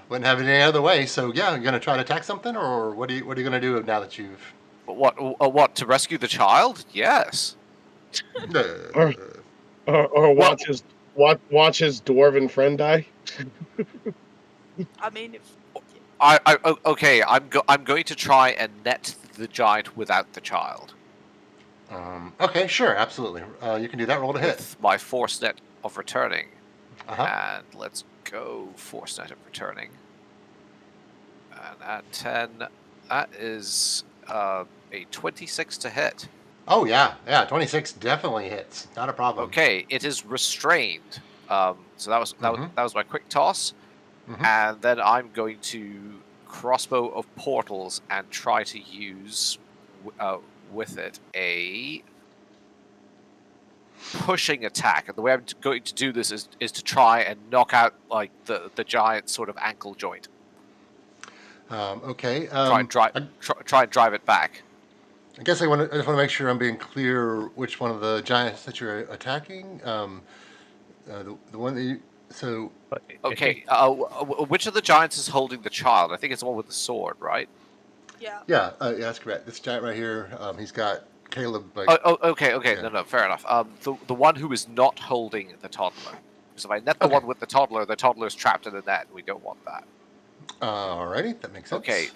Speaker 1: Wouldn't have it any other way. So yeah, you're gonna try to attack something, or what are you gonna do now that you've?
Speaker 3: But what to rescue the child? Yes.
Speaker 2: Or watch his dwarven friend die.
Speaker 4: I mean, if
Speaker 3: Okay. I'm going to try and net the giant without the child
Speaker 1: Okay, sure, absolutely. You can do that. Roll to hit.
Speaker 3: with my force net of returning.
Speaker 1: Uh-huh.
Speaker 3: And let's go force net of returning. And at 10, that is a 26 to hit.
Speaker 1: Oh yeah, 26 definitely hits. Not a problem.
Speaker 3: Okay, it is restrained. So that was
Speaker 1: Mhm.
Speaker 3: that was my quick toss. and then I'm going to crossbow of portals and try to use with it a pushing attack. And the way I'm going to do this is to try and knock out like the giant sort of ankle joint.
Speaker 1: Okay.
Speaker 3: Try and drive it back.
Speaker 1: I guess I just want to make sure I'm being clear which one of the giants that you're attacking. The one that you. So.
Speaker 5: But I
Speaker 3: Okay,
Speaker 5: think
Speaker 3: which of the giants is holding the child? I think it's the one with the sword, right?
Speaker 4: Yeah.
Speaker 1: Yeah, that's correct. This giant right here, he's got Caleb. Like,
Speaker 3: Okay,
Speaker 1: Yeah.
Speaker 3: no, fair enough. The one who is not holding the toddler. Because if I net the
Speaker 1: Okay.
Speaker 3: one with the toddler's trapped in the net. We don't want that.
Speaker 1: Alrighty, that makes sense.
Speaker 3: Okay,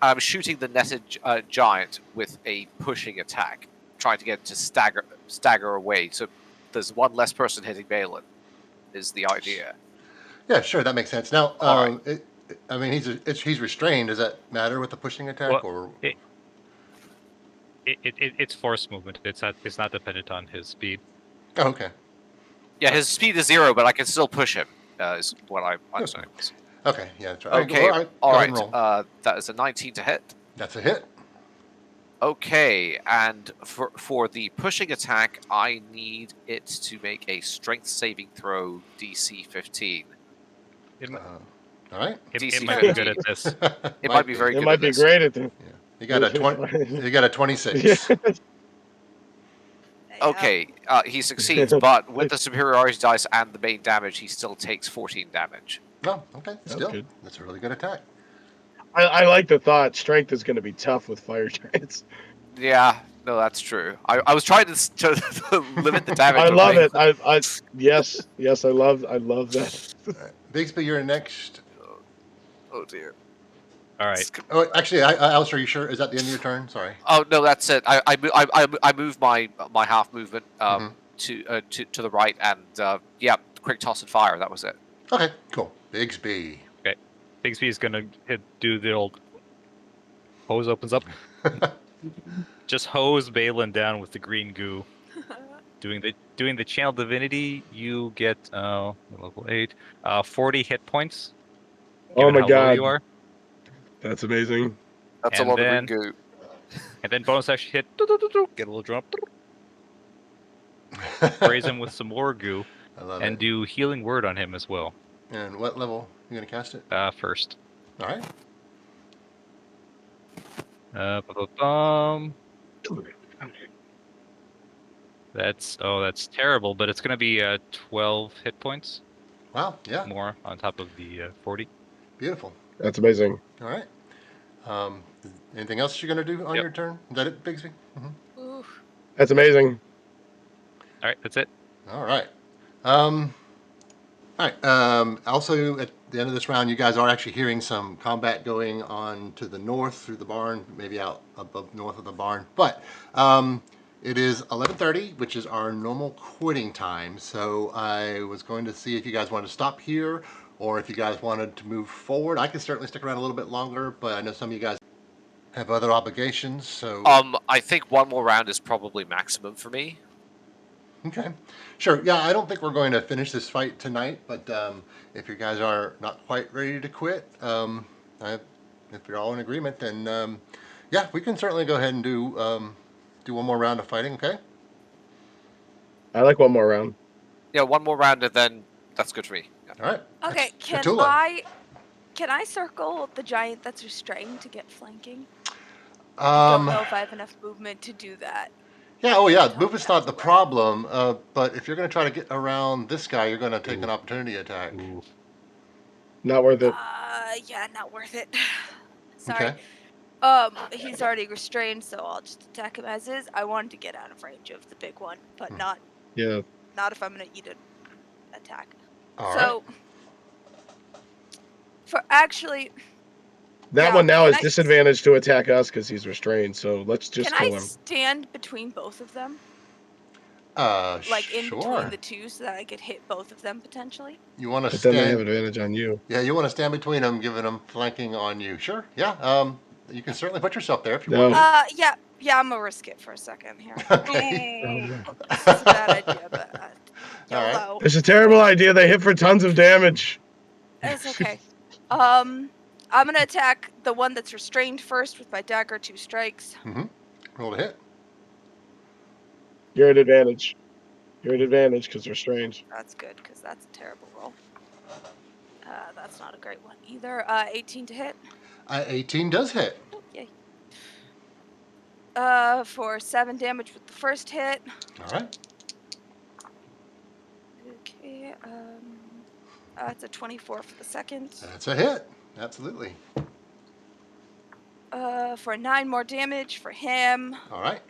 Speaker 3: I'm shooting the netted giant with a pushing attack, trying to get it to stagger away. So there's one less person hitting Balin. Is the idea?
Speaker 1: Yeah, sure, that makes sense. Now,
Speaker 3: All right.
Speaker 1: I mean, he's restrained. Does that matter with the pushing attack,
Speaker 5: Well,
Speaker 1: or?
Speaker 5: it's force movement. It's not dependent on his speed.
Speaker 1: Oh, okay.
Speaker 3: Yeah, his speed is 0, but I can still push him. Is what I'm saying.
Speaker 1: Okay, yeah, that's right.
Speaker 3: Okay,
Speaker 1: All
Speaker 3: all
Speaker 1: right. Go ahead
Speaker 3: right.
Speaker 1: and roll.
Speaker 3: That is a 19 to hit.
Speaker 1: That's a hit.
Speaker 3: Okay, and for the pushing attack, I need it to make a strength saving throw DC 15.
Speaker 5: It,
Speaker 1: All right.
Speaker 5: it
Speaker 3: DC
Speaker 5: might be
Speaker 3: 15.
Speaker 5: good at this.
Speaker 3: It might be very
Speaker 2: It
Speaker 3: good.
Speaker 2: might
Speaker 3: at
Speaker 2: be
Speaker 3: this.
Speaker 2: great at the.
Speaker 1: You got a 20. You got a 26.
Speaker 2: Yeah.
Speaker 3: Okay, he succeeds, but with the superiority dice and the main damage, he still takes 14 damage.
Speaker 1: Oh, okay.
Speaker 2: That's
Speaker 1: Still,
Speaker 2: good.
Speaker 1: that's a really good attack.
Speaker 2: I like the thought. Strength is going to be tough with fire giants.
Speaker 3: Yeah, no, that's true. I was trying to limit the damage.
Speaker 2: I
Speaker 3: but
Speaker 2: love
Speaker 3: like-
Speaker 2: it. I yes, I love that.
Speaker 1: All right. Bigsby, you're next.
Speaker 3: Oh dear.
Speaker 5: All right.
Speaker 1: Oh, actually, Alistair, are you sure? Is that the end of your turn? Sorry.
Speaker 3: Oh no, that's it. I moved my half movement
Speaker 1: Mhm.
Speaker 3: to the right and yeah, quick toss and fire. That was it.
Speaker 1: Okay, cool. Bigsby.
Speaker 5: Bigsby is gonna do the old hose opens up. Just hose Balin down with the green goo. Doing the channel divinity, you get level 8, 40 hit points.
Speaker 2: Oh
Speaker 5: given
Speaker 2: my
Speaker 5: how low
Speaker 2: god,
Speaker 5: you are,
Speaker 2: that's amazing.
Speaker 3: That's
Speaker 5: And
Speaker 3: a lot
Speaker 5: then-
Speaker 3: of green goo.
Speaker 5: and then bonus action hit. Get a little jump. Praise him with some more goo,
Speaker 1: I love
Speaker 5: and
Speaker 1: it.
Speaker 5: do healing word on him as well.
Speaker 1: And what level are you gonna cast it?
Speaker 5: First.
Speaker 1: All right.
Speaker 5: Ba-ba-bum. That's terrible, but it's gonna be 12 hit points
Speaker 1: Wow. Yeah.
Speaker 5: more on top of the 40.
Speaker 1: Beautiful.
Speaker 2: That's amazing.
Speaker 1: All right. Anything else you're gonna do on
Speaker 5: Yep.
Speaker 1: your turn? Is that it, Bigsby?
Speaker 4: Ooh.
Speaker 2: That's amazing.
Speaker 5: All right, that's it.
Speaker 1: All right. All right. Also, at the end of this round, you guys are actually hearing some combat going on to the north through the barn, maybe out above north of the barn. But it is 11:30, which is our normal quitting time. So I was going to see if you guys wanted to stop here, or if you guys wanted to move forward. I can certainly stick around a little bit longer, but I know some of you guys have other obligations. So
Speaker 3: I think one more round is probably maximum for me.
Speaker 1: okay, sure. Yeah, I don't think we're going to finish this fight tonight, but if you guys are not quite ready to quit, if you're all in agreement, then yeah, we can certainly go ahead and do one more round of fighting. Okay.
Speaker 2: I like one more round.
Speaker 3: Yeah, one more round and then that's good for me. Yeah.
Speaker 1: All right.
Speaker 4: Okay, can
Speaker 1: Cthulhu.
Speaker 4: I circle the giant that's restrained to get flanking? I don't know
Speaker 1: Um.
Speaker 4: if I have enough movement to do that.
Speaker 1: Yeah. Oh, yeah.
Speaker 4: Tell
Speaker 1: Movement's
Speaker 4: me
Speaker 1: not the
Speaker 4: afterward.
Speaker 1: problem. But if you're going to try to get around this guy, you're going to take
Speaker 5: Ooh.
Speaker 1: an opportunity attack.
Speaker 5: Ooh.
Speaker 2: Not worth it.
Speaker 4: Yeah, not worth it. Sorry.
Speaker 1: Okay.
Speaker 4: He's already restrained, so I'll just attack him as is. I wanted to get out of range of the big one, but not
Speaker 2: Yeah.
Speaker 4: if I'm gonna eat an attack.
Speaker 1: All right.
Speaker 4: So, for actually,
Speaker 2: That
Speaker 4: Yeah,
Speaker 2: one now
Speaker 4: can
Speaker 2: is
Speaker 4: I-
Speaker 2: disadvantaged to attack us because he's restrained. So let's just
Speaker 4: can
Speaker 2: kill
Speaker 4: I
Speaker 2: him.
Speaker 4: stand between both of them, like in
Speaker 1: Sure.
Speaker 4: between the two, so that I could hit both of them potentially?
Speaker 1: You want to
Speaker 2: But then they have
Speaker 1: stand?
Speaker 2: advantage on you.
Speaker 1: Yeah, you want to stand between them, giving them flanking on you. Sure. Yeah. You can certainly put yourself there if you want.
Speaker 2: No.
Speaker 4: Yeah, I'm gonna risk it for a second here.
Speaker 1: Okay.
Speaker 4: This is a bad idea, but
Speaker 1: All right.
Speaker 4: YOLO.
Speaker 2: It's a terrible idea. They hit for tons of damage.
Speaker 4: It's okay. I'm gonna attack the one that's restrained first with my dagger. 2 strikes.
Speaker 1: Roll to hit.
Speaker 2: You're at advantage. You're at advantage because they're strange.
Speaker 4: That's good, because that's a terrible roll. That's not a great one either. 18 to hit.
Speaker 1: 18 does hit.
Speaker 4: Oh, yay. For 7 damage with the first hit.
Speaker 1: All right.
Speaker 4: Okay. It's a 24 for the second.
Speaker 1: That's a hit. Absolutely.
Speaker 4: For 9 more damage for him.
Speaker 1: All right.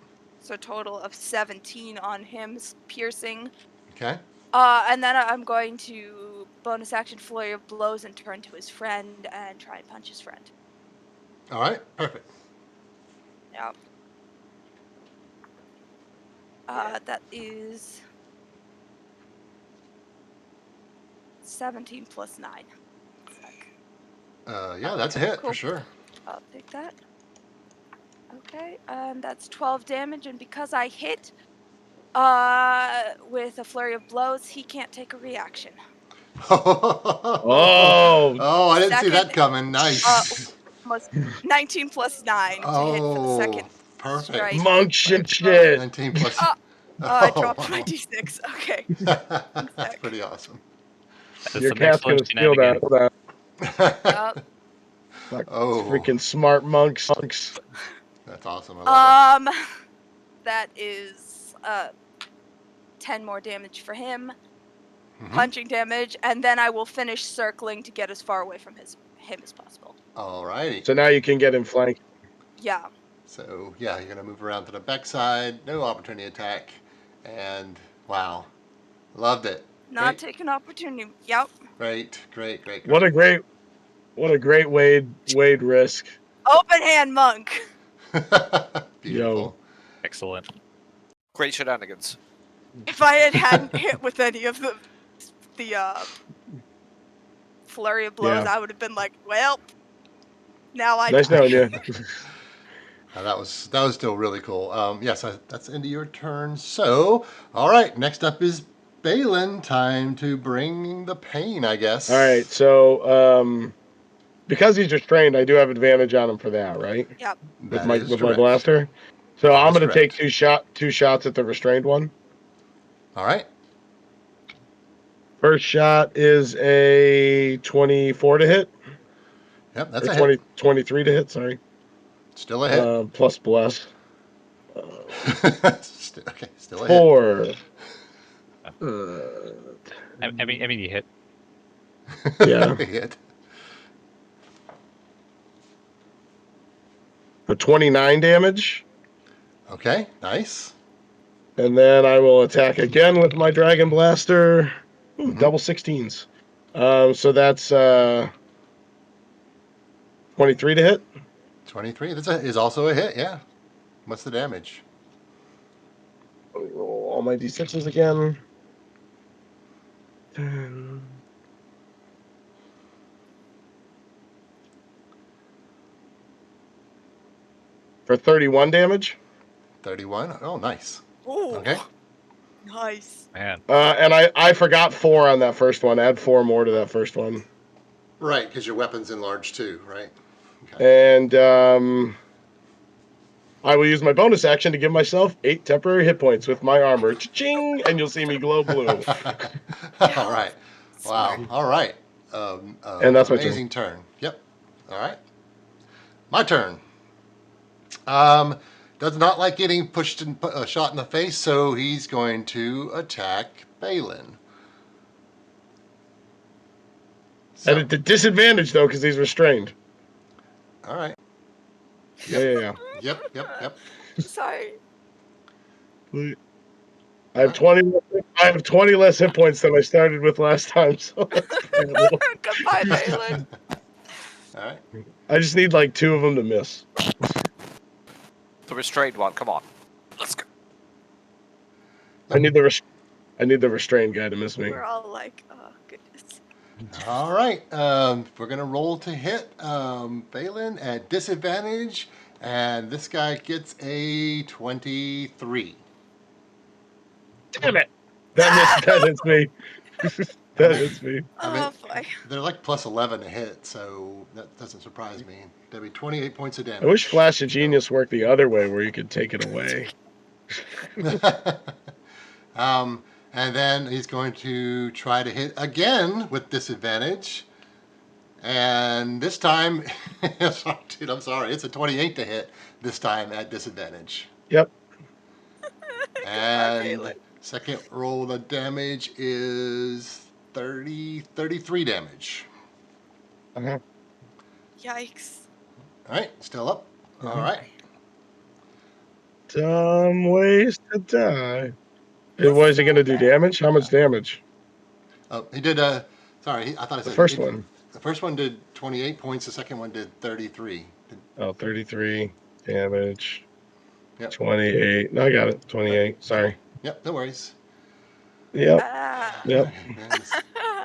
Speaker 4: So a total of 17 on him's piercing.
Speaker 1: Okay.
Speaker 4: And then I'm going to bonus action flurry of blows and turn to his friend and try and punch his friend.
Speaker 1: All right. Perfect.
Speaker 4: Yep. That is 17 plus 9.
Speaker 1: Yeah, that's a hit
Speaker 4: Cool.
Speaker 1: for sure.
Speaker 4: I'll take that. Okay, and that's 12 damage, and because I hit with a flurry of blows, he can't take a reaction.
Speaker 2: Oh.
Speaker 1: Oh, I didn't see that
Speaker 4: Second,
Speaker 1: coming. Nice.
Speaker 4: Almost 19 plus 9 to hit for the second
Speaker 1: perfect.
Speaker 4: strike.
Speaker 2: Monk shit.
Speaker 1: 19 plus.
Speaker 4: I dropped
Speaker 1: wow.
Speaker 4: my d6. Okay.
Speaker 1: That's pretty awesome.
Speaker 5: That's
Speaker 2: Your
Speaker 5: some
Speaker 2: cat's gonna
Speaker 5: excellent
Speaker 2: steal that.
Speaker 4: Yep.
Speaker 2: Like
Speaker 1: Oh,
Speaker 2: freaking smart monks.
Speaker 1: that's awesome. I love
Speaker 4: That is 10 more damage for him.
Speaker 1: it.
Speaker 4: Punching damage, and then I will finish circling to get as far away from him as possible.
Speaker 1: All righty.
Speaker 2: So now you can get in flank.
Speaker 4: Yeah.
Speaker 1: So yeah, you're gonna move around to the backside. No opportunity attack, and wow, loved it.
Speaker 4: Not taking opportunity. Yep.
Speaker 1: Great.
Speaker 2: What a great Wade risk.
Speaker 4: Open hand monk.
Speaker 1: Beautiful.
Speaker 5: Excellent.
Speaker 3: Great shenanigans.
Speaker 4: If I hadn't hit with any of the flurry of blows,
Speaker 2: Yeah.
Speaker 4: I would have been like, well, now I
Speaker 2: Nice
Speaker 4: die.
Speaker 2: knowing you.
Speaker 1: That was still really cool. Yes, that's the end of your turn. So, all right, next up is Balin. Time to bring the pain, I guess.
Speaker 2: All right, so because he's restrained, I do have advantage on him for that, right?
Speaker 4: Yep.
Speaker 2: With
Speaker 1: That
Speaker 2: my
Speaker 1: is
Speaker 2: my
Speaker 1: correct.
Speaker 2: blaster. So
Speaker 1: That
Speaker 2: I'm
Speaker 1: is
Speaker 2: gonna take
Speaker 1: correct.
Speaker 2: two shots at the restrained one.
Speaker 1: All right.
Speaker 2: First shot is a 24 to hit.
Speaker 1: Yep, that's
Speaker 2: Or
Speaker 1: a
Speaker 2: 20,
Speaker 1: hit.
Speaker 2: 23 to hit, sorry.
Speaker 1: Still a hit.
Speaker 2: Plus bless.
Speaker 1: Still a hit.
Speaker 2: 4.
Speaker 5: I mean, you hit.
Speaker 2: Yeah.
Speaker 1: Hit.
Speaker 2: For 29 damage.
Speaker 1: Okay, nice.
Speaker 2: And then I will attack again with my Dragon Blaster. Ooh, double 16s. So that's 23 to hit.
Speaker 1: 23. Is also a hit. Yeah. What's the damage?
Speaker 2: Roll all my d6s again. 10. For 31 damage.
Speaker 1: 31. Oh, nice.
Speaker 4: Ooh.
Speaker 1: Okay.
Speaker 4: Nice.
Speaker 5: Man.
Speaker 2: And I forgot 4 on that first one. Add 4 more to that first one.
Speaker 1: Right, because your weapon's enlarged too, right? Okay.
Speaker 2: And I will use my bonus action to give myself 8 temporary hit points with my armor. Cha-ching! And you'll see me glow blue.
Speaker 1: All right. Wow.
Speaker 4: Smart.
Speaker 1: All right.
Speaker 2: And that's my turn.
Speaker 1: amazing turn. Yep. All right. My turn. Does not like getting pushed and shot in the face, so he's going to attack Balin. So,
Speaker 2: At a disadvantage, though, because he's restrained.
Speaker 1: all right.
Speaker 2: Yeah.
Speaker 1: Yep.
Speaker 4: Sorry.
Speaker 2: I have 20 less hit points than I started with last time, so
Speaker 4: Goodbye, Balin.
Speaker 1: All right.
Speaker 2: I just need like 2 of them to miss.
Speaker 3: The restrained one. Come on. Let's go.
Speaker 2: I need the restrained guy to miss me.
Speaker 4: We're all like, oh goodness.
Speaker 1: All right. We're gonna roll to hit Balin at disadvantage, and this guy gets a 23.
Speaker 2: Damn it! That hits me. That hits me.
Speaker 1: I mean,
Speaker 4: Oh boy.
Speaker 1: they're like plus 11 to hit, so that doesn't surprise me. That'd be 28 points of
Speaker 2: I
Speaker 1: damage.
Speaker 2: wish Flash of Genius worked the other way, where you could take it away.
Speaker 1: And then he's going to try to hit again with disadvantage. And this time, dude, I'm sorry, it's a 28 to hit this time at disadvantage.
Speaker 2: Yep.
Speaker 1: And
Speaker 4: Balin.
Speaker 1: second roll of damage is 33 damage.
Speaker 2: Uh-huh.
Speaker 4: Yikes.
Speaker 1: All right, still up. All
Speaker 2: Uh-huh.
Speaker 1: right.
Speaker 2: Dumb ways to die. And what is he gonna do? Damage? How much damage?
Speaker 1: Oh, he did. Sorry, I thought I
Speaker 2: The
Speaker 1: said
Speaker 2: first one.
Speaker 1: The first one did 28 points. The second one did 33.
Speaker 2: Oh, 33 damage.
Speaker 1: Yep.
Speaker 2: 28. No, I got it. 28. Sorry.
Speaker 1: Yep, no worries.
Speaker 2: Yep.
Speaker 4: Ah.
Speaker 2: Yep.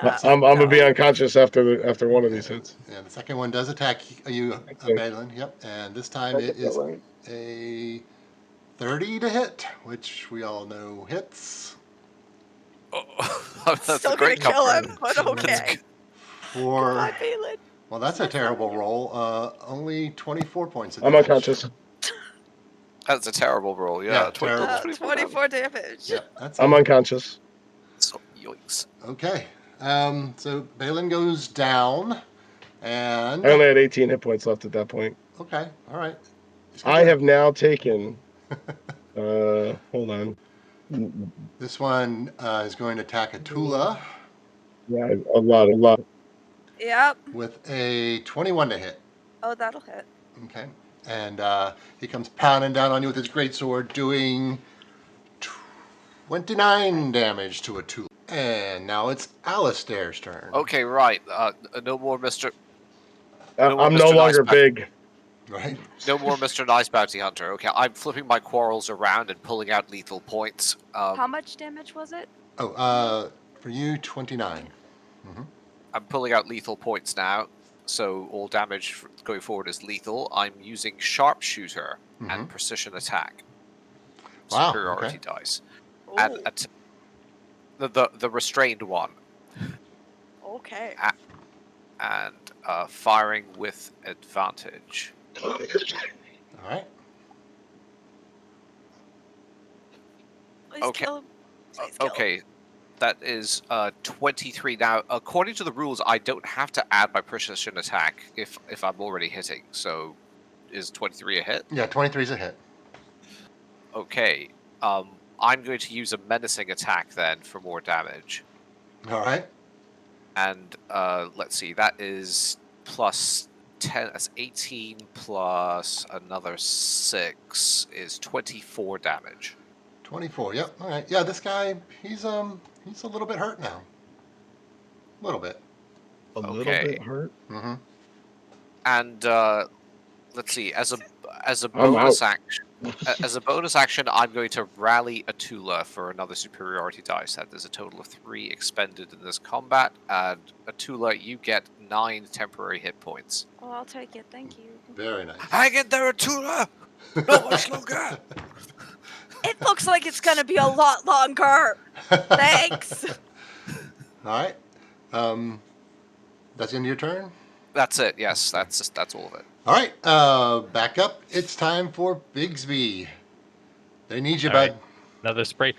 Speaker 1: And
Speaker 2: I'm gonna be unconscious after one of these hits.
Speaker 1: the second one does attack you,
Speaker 2: Okay.
Speaker 1: Balin. Yep, and this time it is a 30 to hit, which we all know hits.
Speaker 3: Oh, that's
Speaker 4: Still
Speaker 3: a great
Speaker 4: gonna kill
Speaker 3: comfort.
Speaker 4: him, but
Speaker 3: That's
Speaker 4: okay.
Speaker 1: For
Speaker 4: Goodbye, Balin.
Speaker 1: well, that's a terrible roll. Only 24 points of
Speaker 2: I'm
Speaker 1: damage.
Speaker 2: unconscious.
Speaker 3: That's a terrible roll.
Speaker 1: Yeah,
Speaker 3: Yeah,
Speaker 1: terrible.
Speaker 4: 24 damage.
Speaker 1: Yep, that's
Speaker 2: I'm
Speaker 1: it.
Speaker 2: unconscious.
Speaker 3: So, yoinks.
Speaker 1: Okay. So Balin goes down, and
Speaker 2: I only had 18 hit points left at that point.
Speaker 1: okay, all right.
Speaker 2: I have now taken. Hold on.
Speaker 1: This one is going to attack Atula
Speaker 2: Yeah, a lot.
Speaker 4: Yep.
Speaker 1: with a 21 to hit.
Speaker 4: Oh, that'll hit.
Speaker 1: Okay. And he comes pounding down on you with his greatsword, doing 29 damage to Atula. And now it's Alistair's turn.
Speaker 3: Okay, right. No more Mr.
Speaker 2: I'm no
Speaker 3: Mr.
Speaker 2: longer
Speaker 3: Nice
Speaker 2: big.
Speaker 1: Right?
Speaker 3: No more Mr. Nice Bounty Hunter. Okay, I'm flipping my quarrels around and pulling out lethal points.
Speaker 4: How much damage was it?
Speaker 1: Oh, for you, 29.
Speaker 3: I'm pulling out lethal points now, so all damage going forward is lethal. I'm using Sharpshooter and Precision Attack.
Speaker 1: Wow,
Speaker 3: Superiority
Speaker 1: okay.
Speaker 3: dice.
Speaker 4: Ooh,
Speaker 3: And the restrained one.
Speaker 4: okay.
Speaker 3: And firing with advantage.
Speaker 1: All right.
Speaker 4: Please
Speaker 3: Okay.
Speaker 4: kill him. Please kill him.
Speaker 3: Okay, that is 23. Now, according to the rules, I don't have to add my precision attack if I'm already hitting. So, is 23 a hit?
Speaker 1: Yeah, 23 is a hit.
Speaker 3: Okay. I'm going to use a menacing attack then for more damage.
Speaker 1: All right.
Speaker 3: And let's see, that is plus 10. That's 18 plus another 6 is 24 damage.
Speaker 1: 24. Yep. All right. Yeah, this guy, he's a little bit hurt now. A little bit.
Speaker 2: A little
Speaker 3: Okay.
Speaker 2: bit hurt.
Speaker 1: Mm-hmm.
Speaker 3: And let's see, as a
Speaker 2: I'm
Speaker 3: bonus action, I'm going to rally Atula for another superiority dice. That is a total of 3 expended in this combat. And Atula, you get 9 temporary hit points.
Speaker 4: Oh, I'll take it. Thank you.
Speaker 1: Very nice.
Speaker 3: Hang in there, Atula! Not much longer!
Speaker 4: It looks like it's gonna be a lot longer. Thanks.
Speaker 1: All right. That's the end of your turn?
Speaker 3: That's it. Yes, that's all of it.
Speaker 1: All right. Back up. It's time for Bigsby. They need you,
Speaker 5: All
Speaker 1: bud.
Speaker 5: right. Another spray.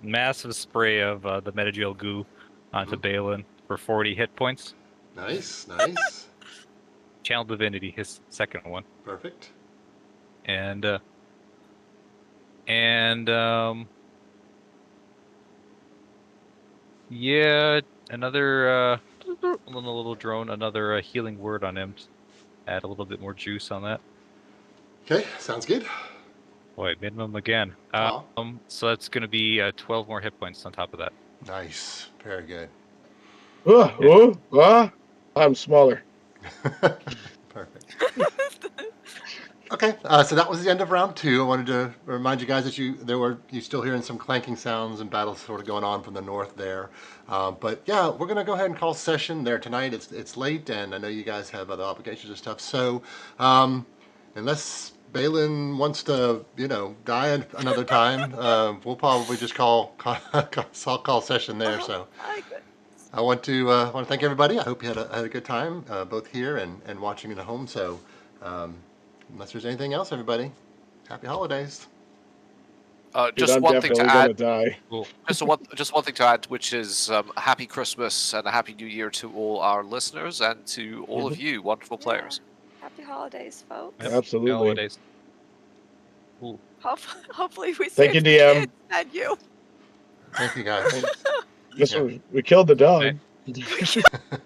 Speaker 5: Massive spray of the Metagel goo onto Balin for 40 hit points.
Speaker 1: Nice. Nice.
Speaker 5: Channel Divinity, his second one.
Speaker 1: Perfect.
Speaker 5: And yeah, another little drone, another healing word on him. Add a little bit more juice on that.
Speaker 1: Okay. Sounds good.
Speaker 5: Boy, minimum again.
Speaker 1: Aw.
Speaker 5: So that's going to be 12 more hit points on top of that.
Speaker 1: Nice. Very good.
Speaker 2: I'm smaller.
Speaker 1: Perfect. Okay, so that was the end of round 2. I wanted to remind you guys that you still hearing some clanking sounds and battles sort of going on from the north there. But yeah, we're gonna go ahead and call session there tonight. It's late, and I know you guys have other obligations and stuff. So unless Balin wants to, die another time, we'll probably just call session there. So
Speaker 4: My goodness.
Speaker 1: I want to thank everybody. I hope you had a good time, both here and watching at home. So unless there's anything else, everybody, happy holidays.
Speaker 2: Dude,
Speaker 3: Just
Speaker 2: I'm
Speaker 3: one thing to
Speaker 2: definitely
Speaker 3: add.
Speaker 2: gonna die.
Speaker 5: Cool.
Speaker 3: Just one thing to add, which is a happy Christmas and a happy New Year to all our listeners and to all of you wonderful
Speaker 4: Yeah.
Speaker 3: players.
Speaker 4: Happy holidays, folks.
Speaker 5: Yep.
Speaker 2: Absolutely.
Speaker 5: Holidays. Cool.
Speaker 4: Hopefully we
Speaker 2: Thank you,
Speaker 4: saved the
Speaker 2: DM.
Speaker 4: kids and you.
Speaker 1: Thank you guys.
Speaker 2: Guess
Speaker 1: Yeah.
Speaker 2: we killed the dog.
Speaker 5: Right.